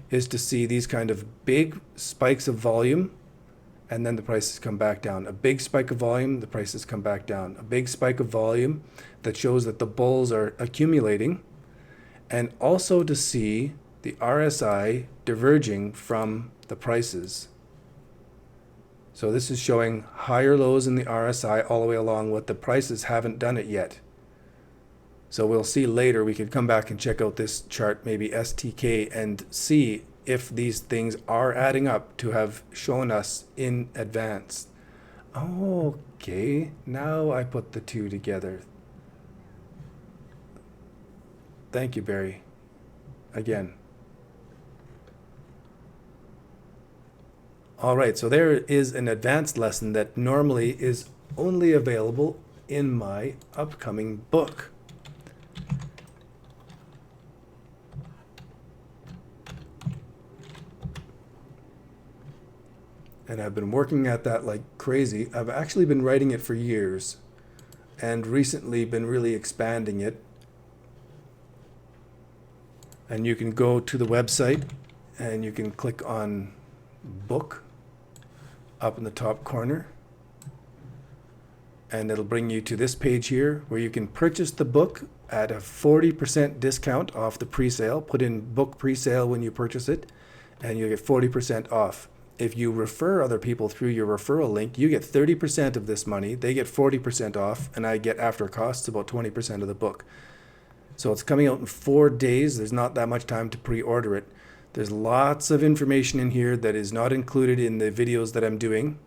is to see these kind of big spikes of volume, and then the prices come back down. A big spike of volume, the prices come back down. A big spike of volume that shows that the bulls are accumulating, and also to see the RSI diverging from the prices. So this is showing higher lows in the RSI all the way along what the prices haven't done it yet. So we'll see later, we could come back and check out this chart, maybe STK, and see if these things are adding up to have shown us in advance. Okay, now I put the two together. Thank you, Barry. Again, All right, so there is an advanced lesson that normally is only available in my upcoming book. And I've been working at that like crazy. I've actually been writing it for years and recently been really expanding it. And you can go to the website and you can click on book up in the top corner. And it'll bring you to this page here where you can purchase the book at a 40% discount off the pre-sale. Put in book pre-sale when you purchase it and you get 40% off. If you refer other people through your referral link, you get 30% of this money. They get 40% off, and I get after costs about 20% of the book. So it's coming out in 4 days. There's not that much time to pre-order it. There's lots of information in here that is not included in the videos that I'm doing.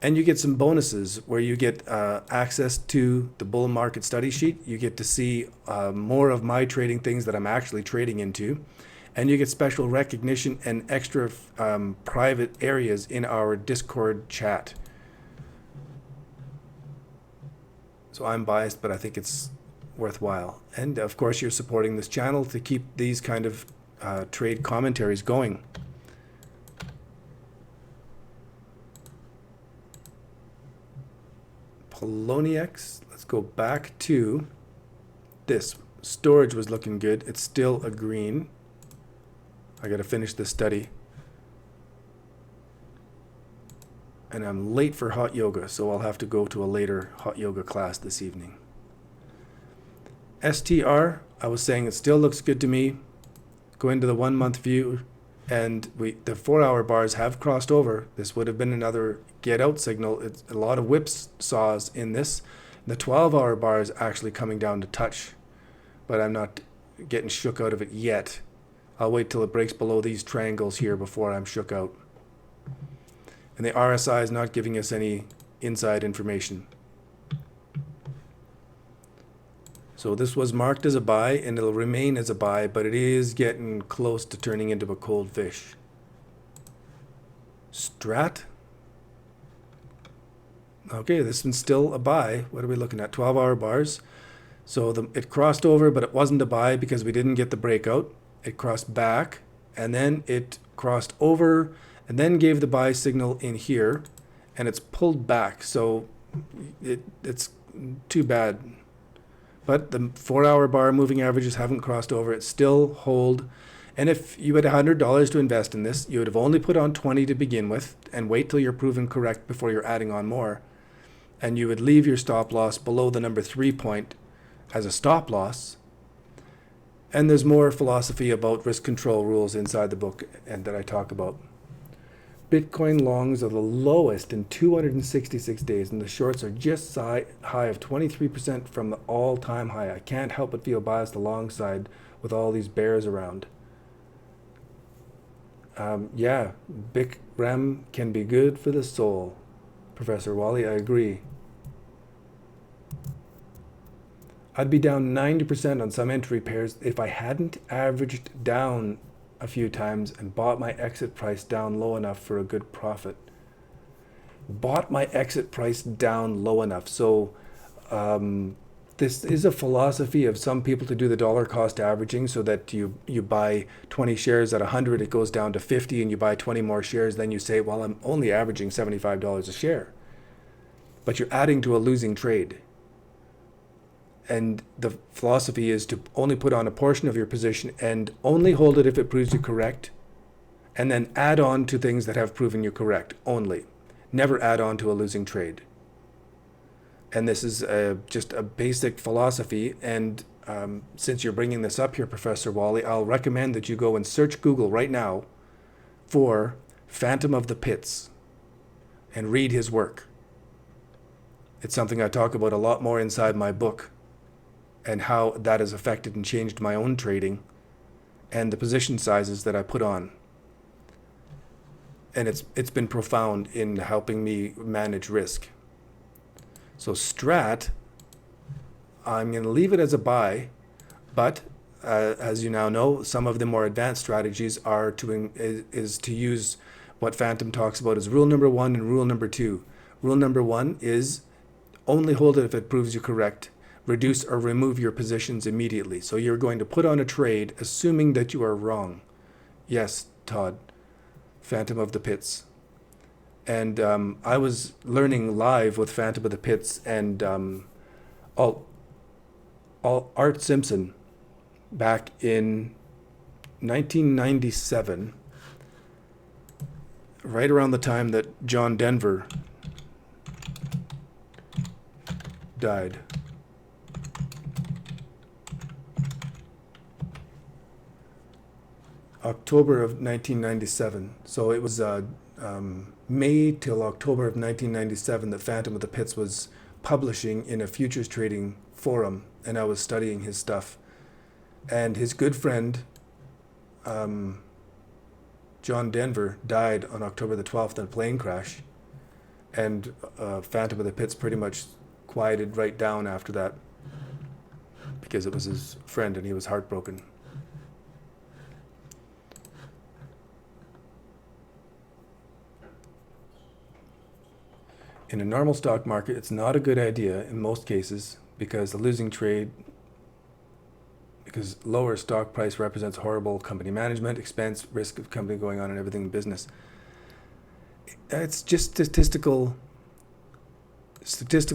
And you get some bonuses where you get access to the bull market study sheet. You get to see more of my trading things that I'm actually trading into. And you get special recognition and extra private areas in our Discord chat. So I'm biased, but I think it's worthwhile. And of course, you're supporting this channel to keep these kind of trade commentaries going. Poloniex, let's go back to this. Storage was looking good. It's still a green. I got to finish this study. And I'm late for hot yoga, so I'll have to go to a later hot yoga class this evening. STR, I was saying it still looks good to me. Go into the 1 month view, and the 4 hour bars have crossed over. This would have been another get out signal. It's a lot of whips saws in this. The 12 hour bar is actually coming down to touch, but I'm not getting shook out of it yet. I'll wait till it breaks below these triangles here before I'm shook out. And the RSI is not giving us any inside information. So this was marked as a buy and it'll remain as a buy, but it is getting close to turning into a cold fish. Strat. Okay, this one's still a buy. What are we looking at? 12 hour bars. So it crossed over, but it wasn't a buy because we didn't get the breakout. It crossed back and then it crossed over and then gave the buy signal in here and it's pulled back. So it's too bad. But the 4 hour bar moving averages haven't crossed over. It's still hold. And if you had $100 to invest in this, you would have only put on 20 to begin with and wait till you're proven correct before you're adding on more. And you would leave your stop loss below the number 3 point as a stop loss. And there's more philosophy about risk control rules inside the book and that I talk about. Bitcoin longs are the lowest in 266 days, and the shorts are just high of 23% from the all-time high. I can't help but feel biased alongside with all these bears around. Yeah, Bic Rem can be good for the soul. Professor Wally, I agree. I'd be down 90% on some entry pairs if I hadn't averaged down a few times and bought my exit price down low enough for a good profit. Bought my exit price down low enough. So this is a philosophy of some people to do the dollar cost averaging so that you buy 20 shares at 100, it goes down to 50 and you buy 20 more shares. Then you say, well, I'm only averaging $75 a share. But you're adding to a losing trade. And the philosophy is to only put on a portion of your position and only hold it if it proves you correct. And then add on to things that have proven you correct only. Never add on to a losing trade. And this is just a basic philosophy. And since you're bringing this up here, Professor Wally, I'll recommend that you go and search Google right now for Phantom of the Pits and read his work. It's something I talk about a lot more inside my book, and how that has affected and changed my own trading and the position sizes that I put on. And it's been profound in helping me manage risk. So Strat, I'm going to leave it as a buy, but as you now know, some of the more advanced strategies are to use what Phantom talks about is rule number 1 and rule number 2. Rule number 1 is only hold it if it proves you correct. Reduce or remove your positions immediately. So you're going to put on a trade assuming that you are wrong. Yes, Todd, Phantom of the Pits. And I was learning live with Phantom of the Pits and Art Simpson back in 1997, right around the time that John Denver died. October of 1997. So it was May till October of 1997 that Phantom of the Pits was publishing in a futures trading forum, and I was studying his stuff. And his good friend, John Denver, died on October the 12th in a plane crash. And Phantom of the Pits pretty much quieted right down after that because it was his friend and he was heartbroken. In a normal stock market, it's not a good idea in most cases because lower stock price represents horrible company management, expense, risk of company going on and everything in business. It's just statistical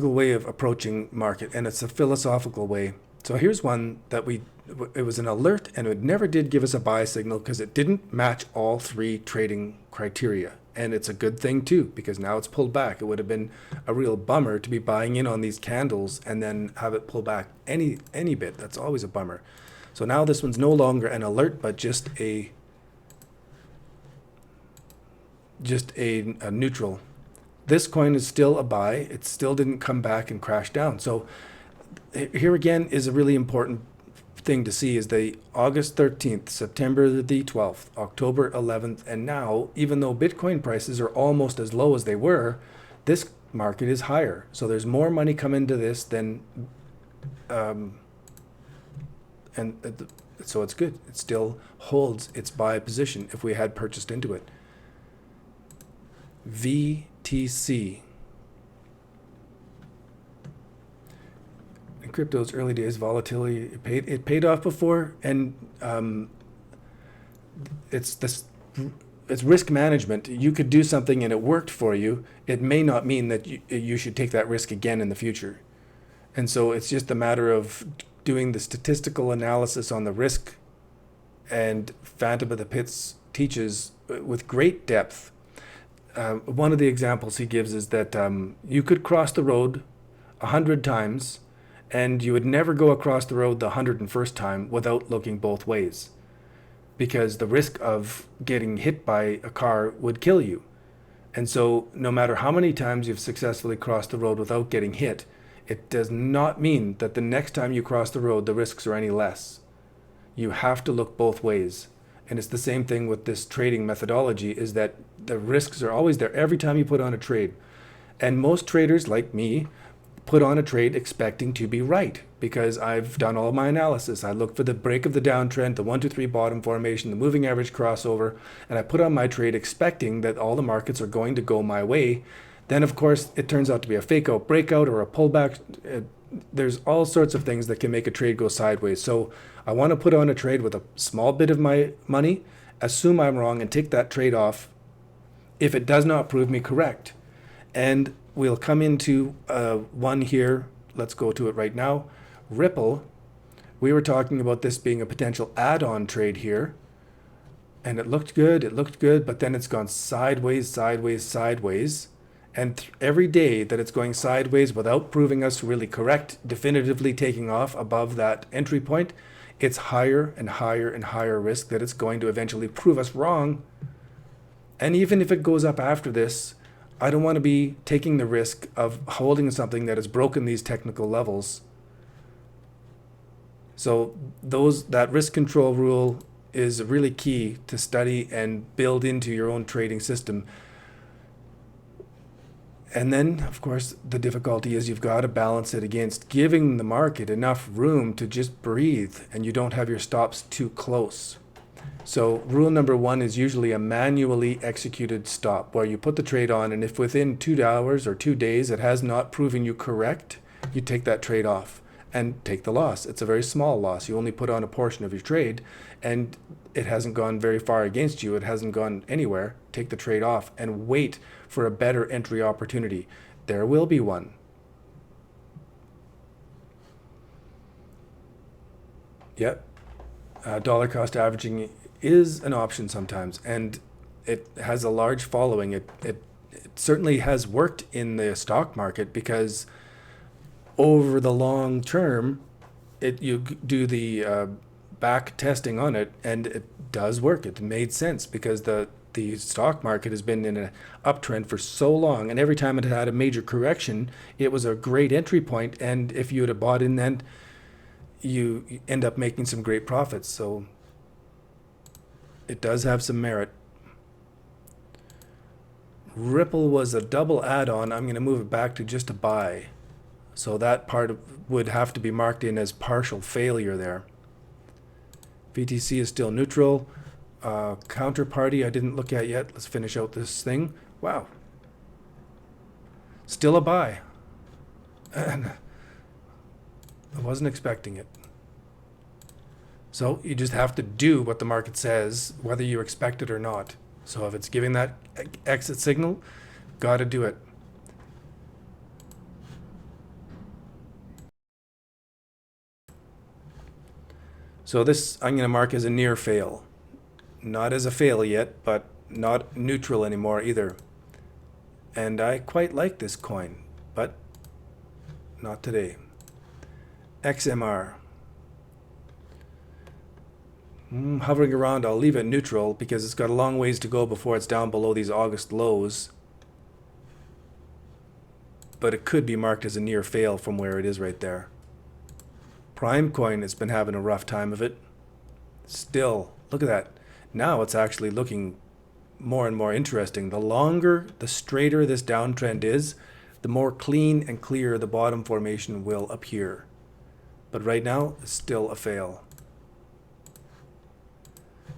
way of approaching market, and it's a philosophical way. So here's one that it was an alert, and it never did give us a buy signal because it didn't match all 3 trading criteria. And it's a good thing too, because now it's pulled back. It would have been a real bummer to be buying in on these candles and then have it pull back any bit. That's always a bummer. So now this one's no longer an alert, but just a neutral. This coin is still a buy. It still didn't come back and crash down. So here again is a really important thing to see is the August 13th, September the 12th, October 11th, and now, even though Bitcoin prices are almost as low as they were, this market is higher. So there's more money come into this than, so it's good. It still holds its buy position if we had purchased into it. VTC. In crypto's early days, volatility, it paid off before, and it's risk management. You could do something and it worked for you. It may not mean that you should take that risk again in the future. And so it's just a matter of doing the statistical analysis on the risk, and Phantom of the Pits teaches with great depth. One of the examples he gives is that you could cross the road 100 times and you would never go across the road the 101st time without looking both ways, because the risk of getting hit by a car would kill you. And so no matter how many times you've successfully crossed the road without getting hit, it does not mean that the next time you cross the road, the risks are any less. You have to look both ways. And it's the same thing with this trading methodology, is that the risks are always there every time you put on a trade. And most traders, like me, put on a trade expecting to be right, because I've done all my analysis. I look for the break of the downtrend, the 1, 2, 3 bottom formation, the moving average crossover, and I put on my trade expecting that all the markets are going to go my way. Then, of course, it turns out to be a fake out breakout or a pullback. There's all sorts of things that can make a trade go sideways. So I want to put on a trade with a small bit of my money, assume I'm wrong, and take that trade off if it does not prove me correct. And we'll come into one here. Let's go to it right now. Ripple. We were talking about this being a potential add-on trade here. And it looked good, but then it's gone sideways, sideways, sideways. And every day that it's going sideways without proving us really correct, definitively taking off above that entry point, it's higher and higher and higher risk that it's going to eventually prove us wrong. And even if it goes up after this, I don't want to be taking the risk of holding something that has broken these technical levels. So that risk control rule is really key to study and build into your own trading system. And then, of course, the difficulty is you've got to balance it against giving the market enough room to just breathe, and you don't have your stops too close. So rule number one is usually a manually executed stop where you put the trade on, and if within 2 hours or 2 days it has not proven you correct, you take that trade off and take the loss. It's a very small loss. You only put on a portion of your trade and it hasn't gone very far against you. It hasn't gone anywhere. Take the trade off and wait for a better entry opportunity. There will be one. Yep. Dollar cost averaging is an option sometimes, and it has a large following. It certainly has worked in the stock market because over the long term, you do the back testing on it, and it does work. It made sense because the stock market has been in an uptrend for so long, and every time it had a major correction, it was a great entry point. And if you had bought in then, you end up making some great profits. So it does have some merit. Ripple was a double add-on. I'm going to move it back to just a buy. So that part would have to be marked in as partial failure there. BTC is still neutral. Counterparty I didn't look at yet. Let's finish out this thing. Wow. Still a buy. And I wasn't expecting it. So you just have to do what the market says, whether you expect it or not. So if it's giving that exit signal, got to do it. So this I'm going to mark as a near fail. Not as a fail yet, but not neutral anymore either. And I quite like this coin, but not today. XMR. Hovering around, I'll leave it neutral because it's got a long ways to go before it's down below these August lows. But it could be marked as a near fail from where it is right there. Prime coin has been having a rough time of it. Still, look at that. Now it's actually looking more and more interesting. The longer, the straighter this downtrend is, the more clean and clear the bottom formation will appear. But right now, it's still a fail.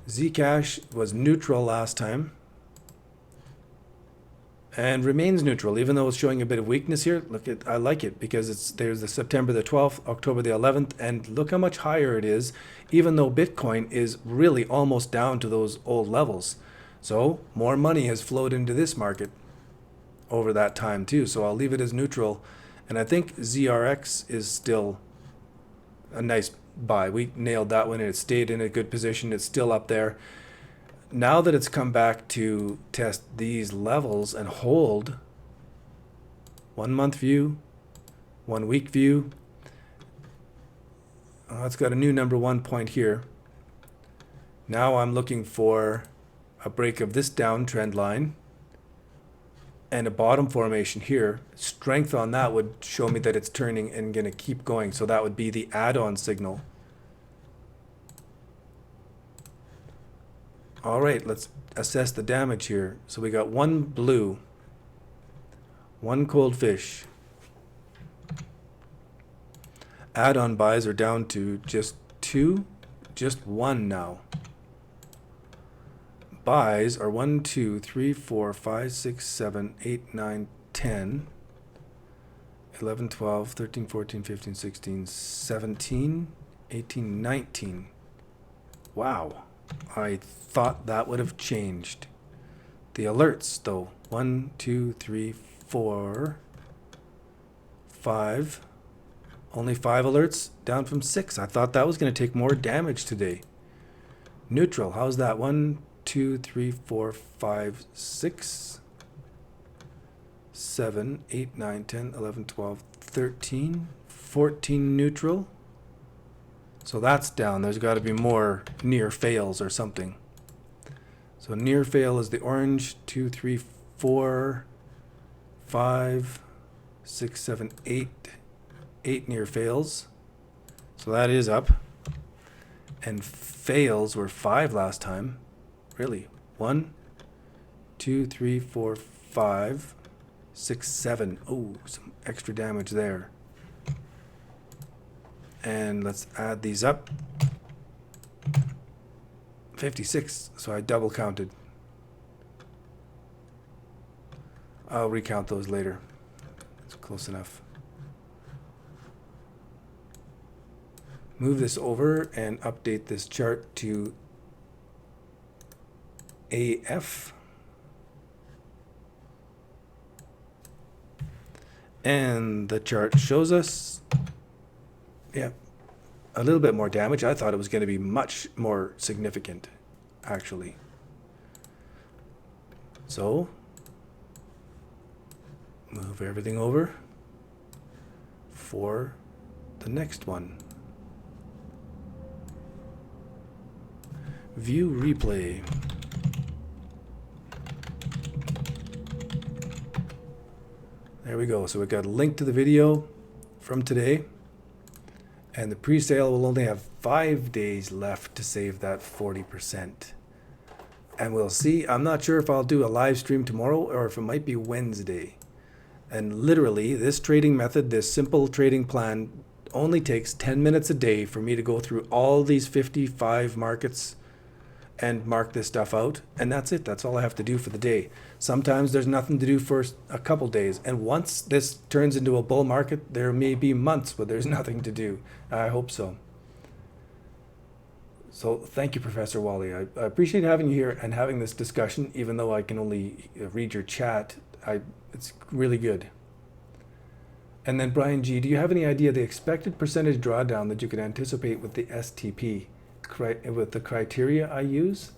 Zcash was neutral last time and remains neutral, even though it's showing a bit of weakness here. I like it because there's the September the 12th, October the 11th, and look how much higher it is, even though Bitcoin is really almost down to those old levels. So more money has flowed into this market over that time too. So I'll leave it as neutral, and I think ZRX is still a nice buy. We nailed that one and it stayed in a good position. It's still up there. Now that it's come back to test these levels and hold, 1 month view, 1 week view, it's got a new number 1 point here. Now I'm looking for a break of this downtrend line and a bottom formation here. Strength on that would show me that it's turning and going to keep going. So that would be the add-on signal. All right, let's assess the damage here. So we got 1 blue, 1 cold fish. Add-on buys are down to just 2, just 1 now. Buys are 1, 2, 3, 4, 5, 6, 7, 8, 9, 10, 11, 12, 13, 14, 15, 16, 17, 18, 19. Wow. I thought that would have changed. The alerts, though. 1, 2, 3, 4, 5. Only 5 alerts, down from 6. I thought that was going to take more damage today. Neutral, how's that? 1, 2, 3, 4, 5, 6, 7, 8, 9, 10, 11, 12, 13, 14 neutral. So that's down. There's got to be more near fails or something. So near fail is the orange. 2, 3, 4, 5, 6, 7, 8. 8 near fails. So that is up. And fails were 5 last time. Really? 1, 2, 3, 4, 5, 6, 7. Oh, some extra damage there. And let's add these up. 56, so I double counted. I'll recount those later. It's close enough. Move this over and update this chart to AF. And the chart shows us, yeah, a little bit more damage. I thought it was going to be much more significant, actually. So, move everything over for the next one. View replay. There we go. So we got a link to the video from today. And the pre-sale will only have 5 days left to save that 40%. And we'll see. I'm not sure if I'll do a live stream tomorrow or if it might be Wednesday. And literally, this trading method, this simple trading plan, only takes 10 minutes a day for me to go through all these 55 markets and mark this stuff out. And that's it. That's all I have to do for the day. Sometimes there's nothing to do for a couple days. And once this turns into a bull market, there may be months where there's nothing to do. I hope so. So thank you, Professor Wally. I appreciate having you here and having this discussion, even though I can only read your chat. It's really good. And then Brian G, do you have any idea the expected percentage drawdown that you can anticipate with the STP, with the criteria I use?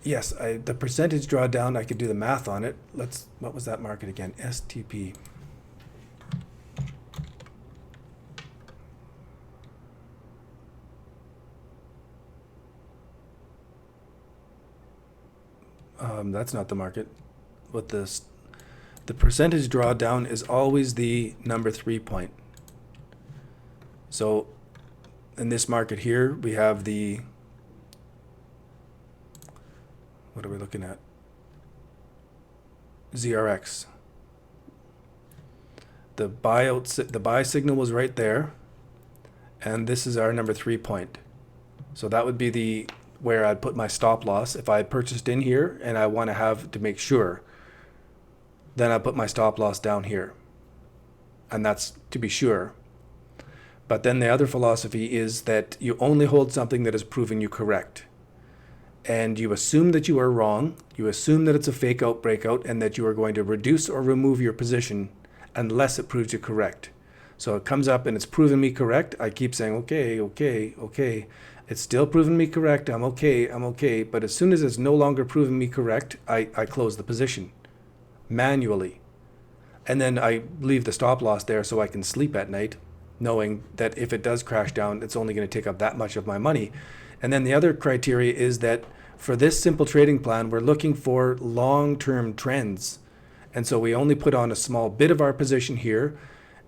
Yes, the percentage drawdown, I could do the math on it. What was that market again? STP. That's not the market. But the percentage drawdown is always the number 3 point. So in this market here, we have the, what are we looking at? ZRX. The buy signal was right there, and this is our number 3 point. So that would be where I'd put my stop loss. If I purchased in here and I want to have to make sure, then I put my stop loss down here. And that's to be sure. But then the other philosophy is that you only hold something that is proving you correct. And you assume that you are wrong, you assume that it's a fake out breakout, and that you are going to reduce or remove your position unless it proves you correct. So it comes up and it's proven me correct. I keep saying, okay. It's still proving me correct. I'm okay. But as soon as it's no longer proving me correct, I close the position manually. And then I leave the stop loss there so I can sleep at night, knowing that if it does crash down, it's only going to take up that much of my money. And then the other criteria is that for this simple trading plan, we're looking for long-term trends. And so we only put on a small bit of our position here,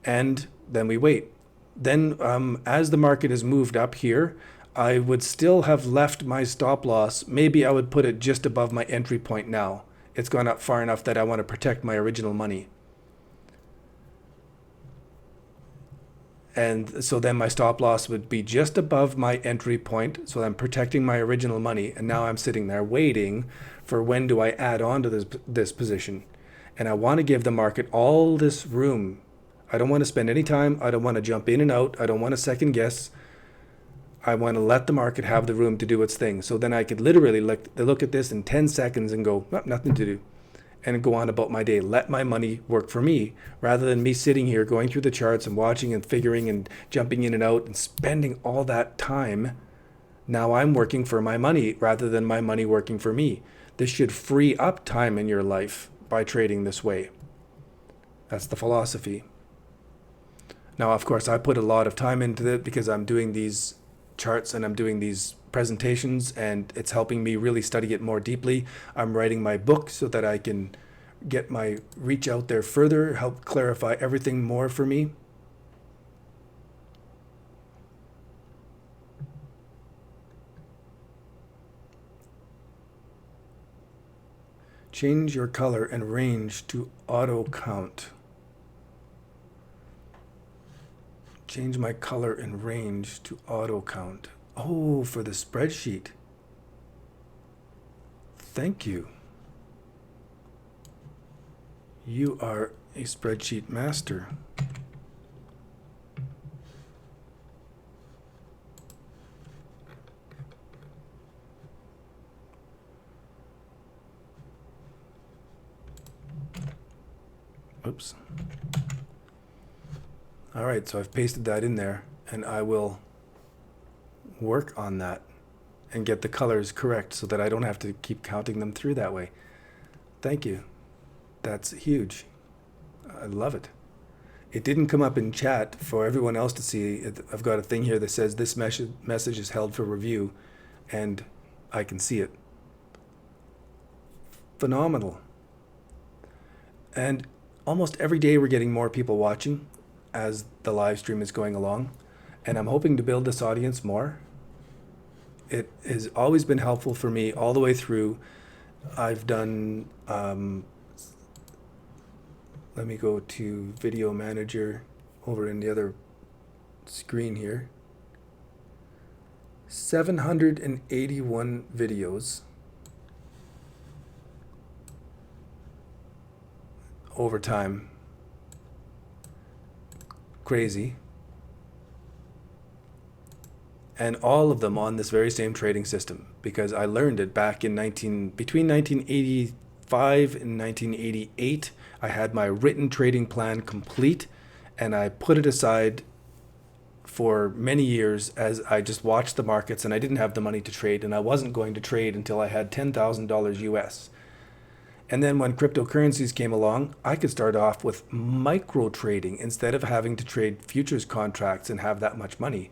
and then we wait. Then as the market has moved up here, I would still have left my stop loss. Maybe I would put it just above my entry point now. It's gone up far enough that I want to protect my original money. And so then my stop loss would be just above my entry point. So I'm protecting my original money. And now I'm sitting there waiting for when do I add on to this position. And I want to give the market all this room. I don't want to spend any time. I don't want to jump in and out. I don't want to second guess. I want to let the market have the room to do its thing. So then I could literally look at this in 10 seconds and go, oh, nothing to do, and go on about my day. Let my money work for me, rather than me sitting here going through the charts and watching and figuring and jumping in and out and spending all that time. Now I'm working for my money rather than my money working for me. This should free up time in your life by trading this way. That's the philosophy. Now, of course, I put a lot of time into it because I'm doing these charts and I'm doing these presentations, and it's helping me really study it more deeply. I'm writing my book so that I can get my reach out there further, help clarify everything more for me. Change your color and range to auto count. Change my color and range to auto count. Oh, for the spreadsheet. Thank you. You are a spreadsheet master. Oops. All right, so I've pasted that in there, and I will work on that and get the colors correct so that I don't have to keep counting them through that way. Thank you. That's huge. I love it. It didn't come up in chat for everyone else to see. I've got a thing here that says this message is held for review, and I can see it. Phenomenal. And almost every day we're getting more people watching as the live stream is going along, and I'm hoping to build this audience more. It has always been helpful for me all the way through. I've done, let me go to Video Manager over in the other screen here. 781 videos over time. Crazy. And all of them on this very same trading system, because I learned it back in between 1985 and 1988. I had my written trading plan complete, and I put it aside for many years as I just watched the markets, and I didn't have the money to trade, and I wasn't going to trade until I had $10,000 US. And then when cryptocurrencies came along, I could start off with micro trading instead of having to trade futures contracts and have that much money.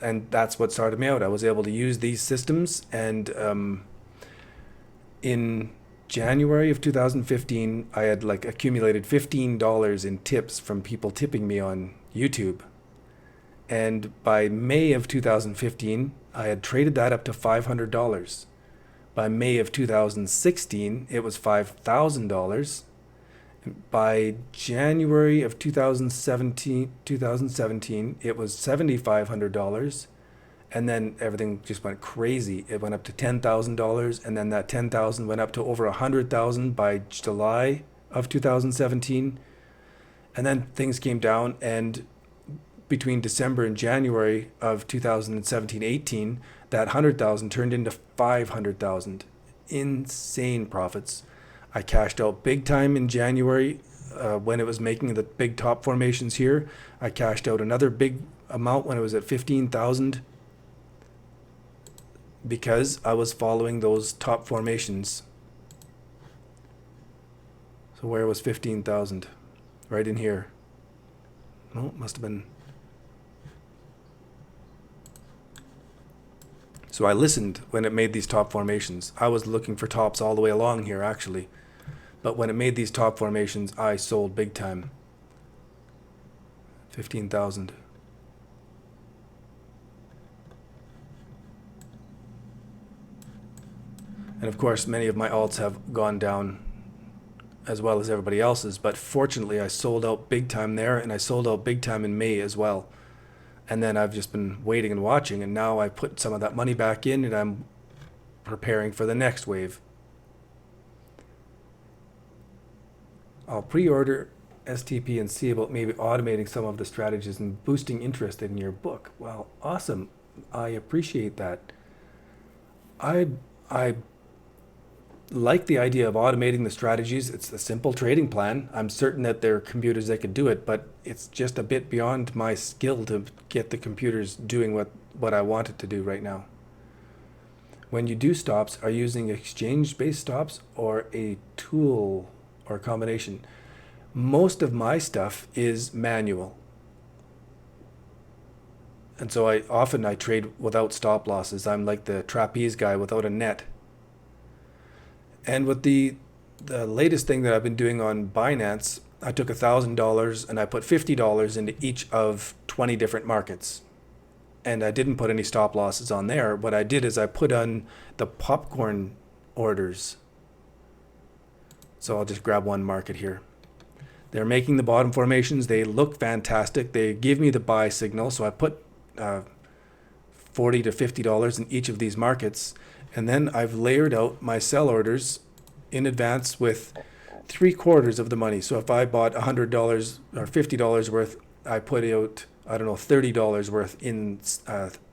And that's what started me out. I was able to use these systems, and in January of 2015, I had like accumulated $15 in tips from people tipping me on YouTube. And by May of 2015, I had traded that up to $500. By May of 2016, it was $5,000. By January of 2017, it was $7,500. And then everything just went crazy. It went up to $10,000, and then that $10,000 went up to over $100,000 by July of 2017. And then things came down, and between December and January of 2017-18, that 100,000 turned into 500,000. Insane profits. I cashed out big time in January when it was making the big top formations here. I cashed out another big amount when it was at 15,000 because I was following those top formations. So where was 15,000? Right in here. No, must have been. So I listened when it made these top formations. I was looking for tops all the way along here, actually. But when it made these top formations, I sold big time. 15,000. And of course, many of my alts have gone down as well as everybody else's. But fortunately, I sold out big time there, and I sold out big time in May as well. And then I've just been waiting and watching, and now I put some of that money back in, and I'm preparing for the next wave. I'll pre-order STP and see about maybe automating some of the strategies and boosting interest in your book. Well, awesome. I appreciate that. I like the idea of automating the strategies. It's a simple trading plan. I'm certain that there are computers that could do it, but it's just a bit beyond my skill to get the computers doing what I want it to do right now. When you do stops, are you using exchange-based stops or a tool or a combination? Most of my stuff is manual. And so I trade without stop losses. I'm like the trapeze guy without a net. And with the latest thing that I've been doing on Binance, I took $1,000 and I put $50 into each of 20 different markets. And I didn't put any stop losses on there. What I did is I put on the popcorn orders. So I'll just grab one market here. They're making the bottom formations. They look fantastic. They give me the buy signal. So I put $40 to $50 in each of these markets. And then I've layered out my sell orders in advance with 3/4 of the money. So if I bought $100 or $50 worth, I put out, I don't know, $30 worth in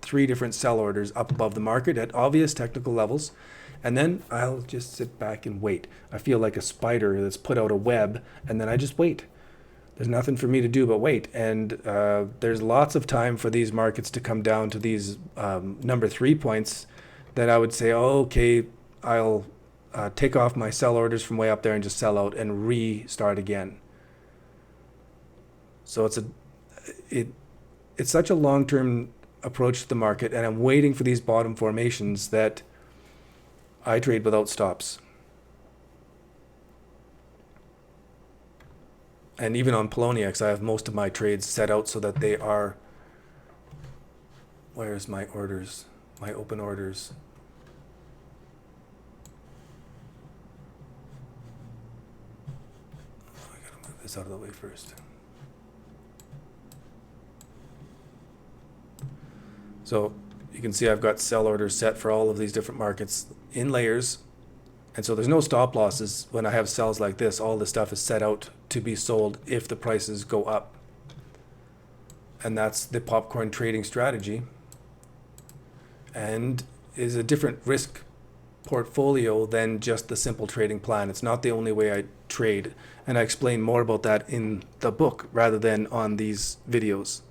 3 different sell orders up above the market at obvious technical levels. And then I'll just sit back and wait. I feel like a spider that's put out a web, and then I just wait. There's nothing for me to do but wait. And there's lots of time for these markets to come down to these number 3 points that I would say, oh, okay, I'll take off my sell orders from way up there and just sell out and restart again. So it's such a long-term approach to the market, and I'm waiting for these bottom formations that I trade without stops. And even on Poloniex, I have most of my trades set out so that they are, where's my orders, my open orders? I gotta move this out of the way first. So you can see I've got sell orders set for all of these different markets in layers. And so there's no stop losses when I have sells like this. All the stuff is set out to be sold if the prices go up. And that's the popcorn trading strategy. And is a different risk portfolio than just the simple trading plan. It's not the only way I trade. And I explain more about that in the book rather than on these videos.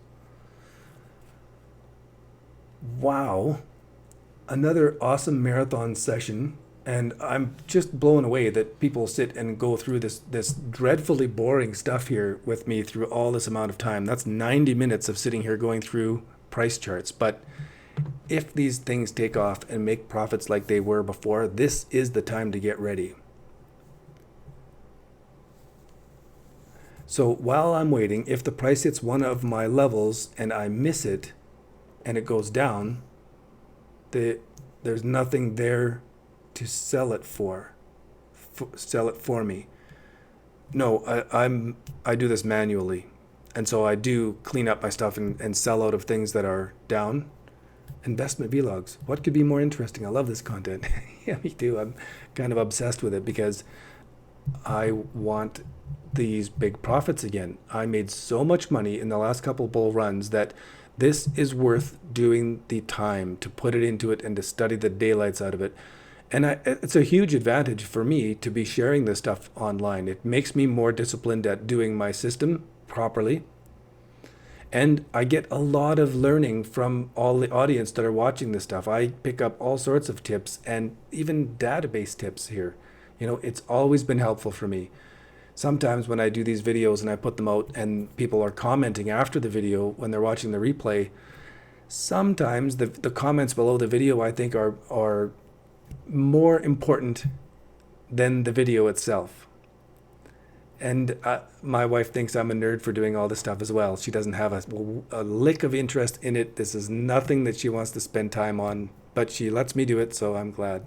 Wow. Another awesome marathon session. And I'm just blown away that people sit and go through this dreadfully boring stuff here with me through all this amount of time. That's 90 minutes of sitting here going through price charts. But if these things take off and make profits like they were before, this is the time to get ready. So while I'm waiting, if the price hits one of my levels and I miss it and it goes down, there's nothing there to sell it for me. No, I do this manually, and so I do clean up my stuff and sell out of things that are down. Investment vlogs. What could be more interesting? I love this content. Yeah, me too. I'm kind of obsessed with it because I want these big profits again. I made so much money in the last couple bull runs that this is worth doing the time to put it into it and to study the daylights out of it. And it's a huge advantage for me to be sharing this stuff online. It makes me more disciplined at doing my system properly. And I get a lot of learning from all the audience that are watching this stuff. I pick up all sorts of tips and even database tips here. You know, it's always been helpful for me. Sometimes when I do these videos and I put them out and people are commenting after the video when they're watching the replay, sometimes the comments below the video I think are more important than the video itself. And my wife thinks I'm a nerd for doing all this stuff as well. She doesn't have a lick of interest in it. This is nothing that she wants to spend time on, but she lets me do it, so I'm glad.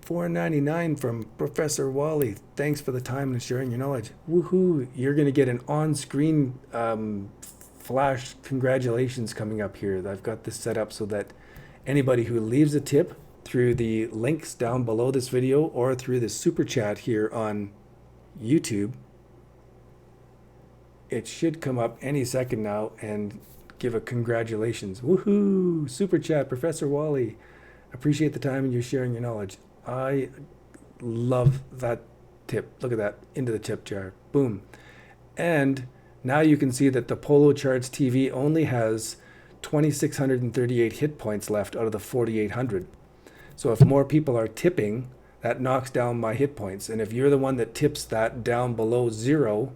$4.99 from Professor Wally. Thanks for the time and sharing your knowledge. Woohoo! You're going to get an on-screen flash congratulations coming up here. I've got this set up so that anybody who leaves a tip through the links down below this video or through the super chat here on YouTube, it should come up any second now and give a congratulations. Woohoo! Super chat, Professor Wally. Appreciate the time and you sharing your knowledge. I love that tip. Look at that, into the tip jar. Boom. And now you can see that the Polo Charts TV only has 2,638 hit points left out of the 4,800. So if more people are tipping, that knocks down my hit points. And if you're the one that tips that down below 0,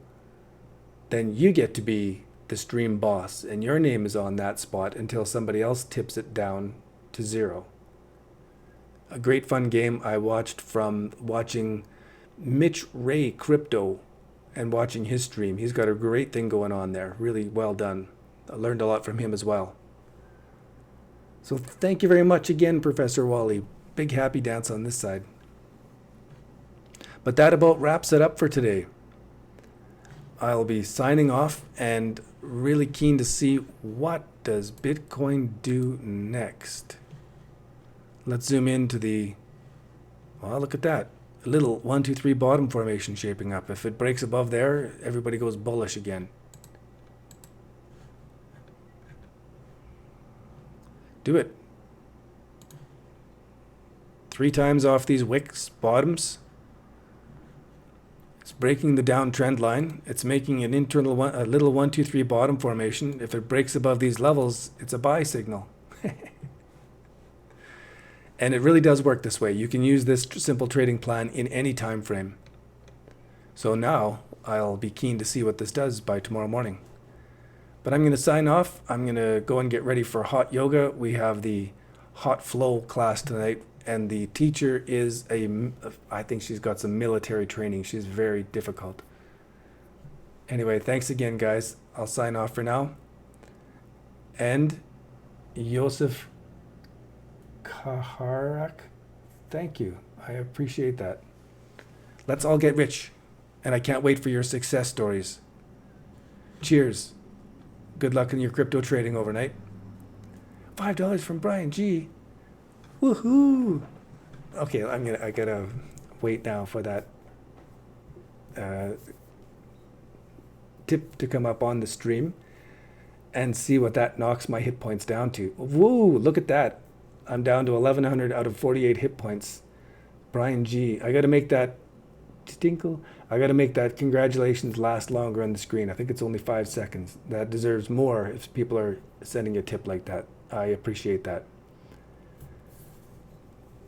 then you get to be the stream boss. And your name is on that spot until somebody else tips it down to 0. A great fun game I watched from watching Mitch Ray Crypto and watching his stream. He's got a great thing going on there. Really well done. I learned a lot from him as well. So thank you very much again, Professor Wally. Big happy dance on this side. But that about wraps it up for today. I'll be signing off and really keen to see what does Bitcoin do next. Let's zoom into well, look at that. A little 1, 2, 3 bottom formation shaping up. If it breaks above there, everybody goes bullish again. Do it. 3 times off these wicks bottoms. It's breaking the downtrend line. It's making an a little 1, 2, 3 bottom formation. If it breaks above these levels, it's a buy signal. And it really does work this way. You can use this simple trading plan in any time frame. So now I'll be keen to see what this does by tomorrow morning. But I'm going to sign off. I'm going to go and get ready for hot yoga. We have the hot flow class tonight, and the teacher is I think she's got some military training. She's very difficult. Anyway, thanks again, guys. I'll sign off for now. And Yosef Kaharak, thank you. I appreciate that. Let's all get rich, and I can't wait for your success stories. Cheers. Good luck in your crypto trading overnight. $5 from Brian G. Woohoo! Okay, I gotta wait now for that tip to come up on the stream and see what that knocks my hit points down to. Woo! Look at that. I'm down to 1,100 out of 48 hit points. Brian G. I gotta make that tinkle. I gotta make that congratulations last longer on the screen. I think it's only 5 seconds. That deserves more if people are sending a tip like that. I appreciate that.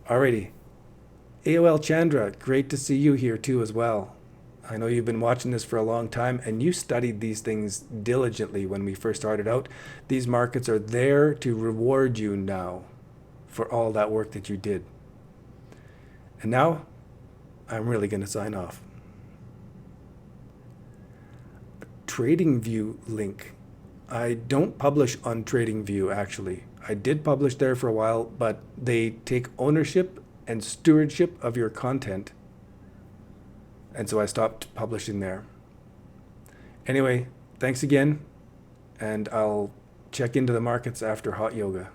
Alrighty. AOL Chandra, great to see you here too as well. I know you've been watching this for a long time, and you studied these things diligently when we first started out. These markets are there to reward you now for all that work that you did. And now, I'm really going to sign off. TradingView link. I don't publish on TradingView, actually. I did publish there for a while, but they take ownership and stewardship of your content. And so I stopped publishing there. Anyway, thanks again, and I'll check into the markets after hot yoga.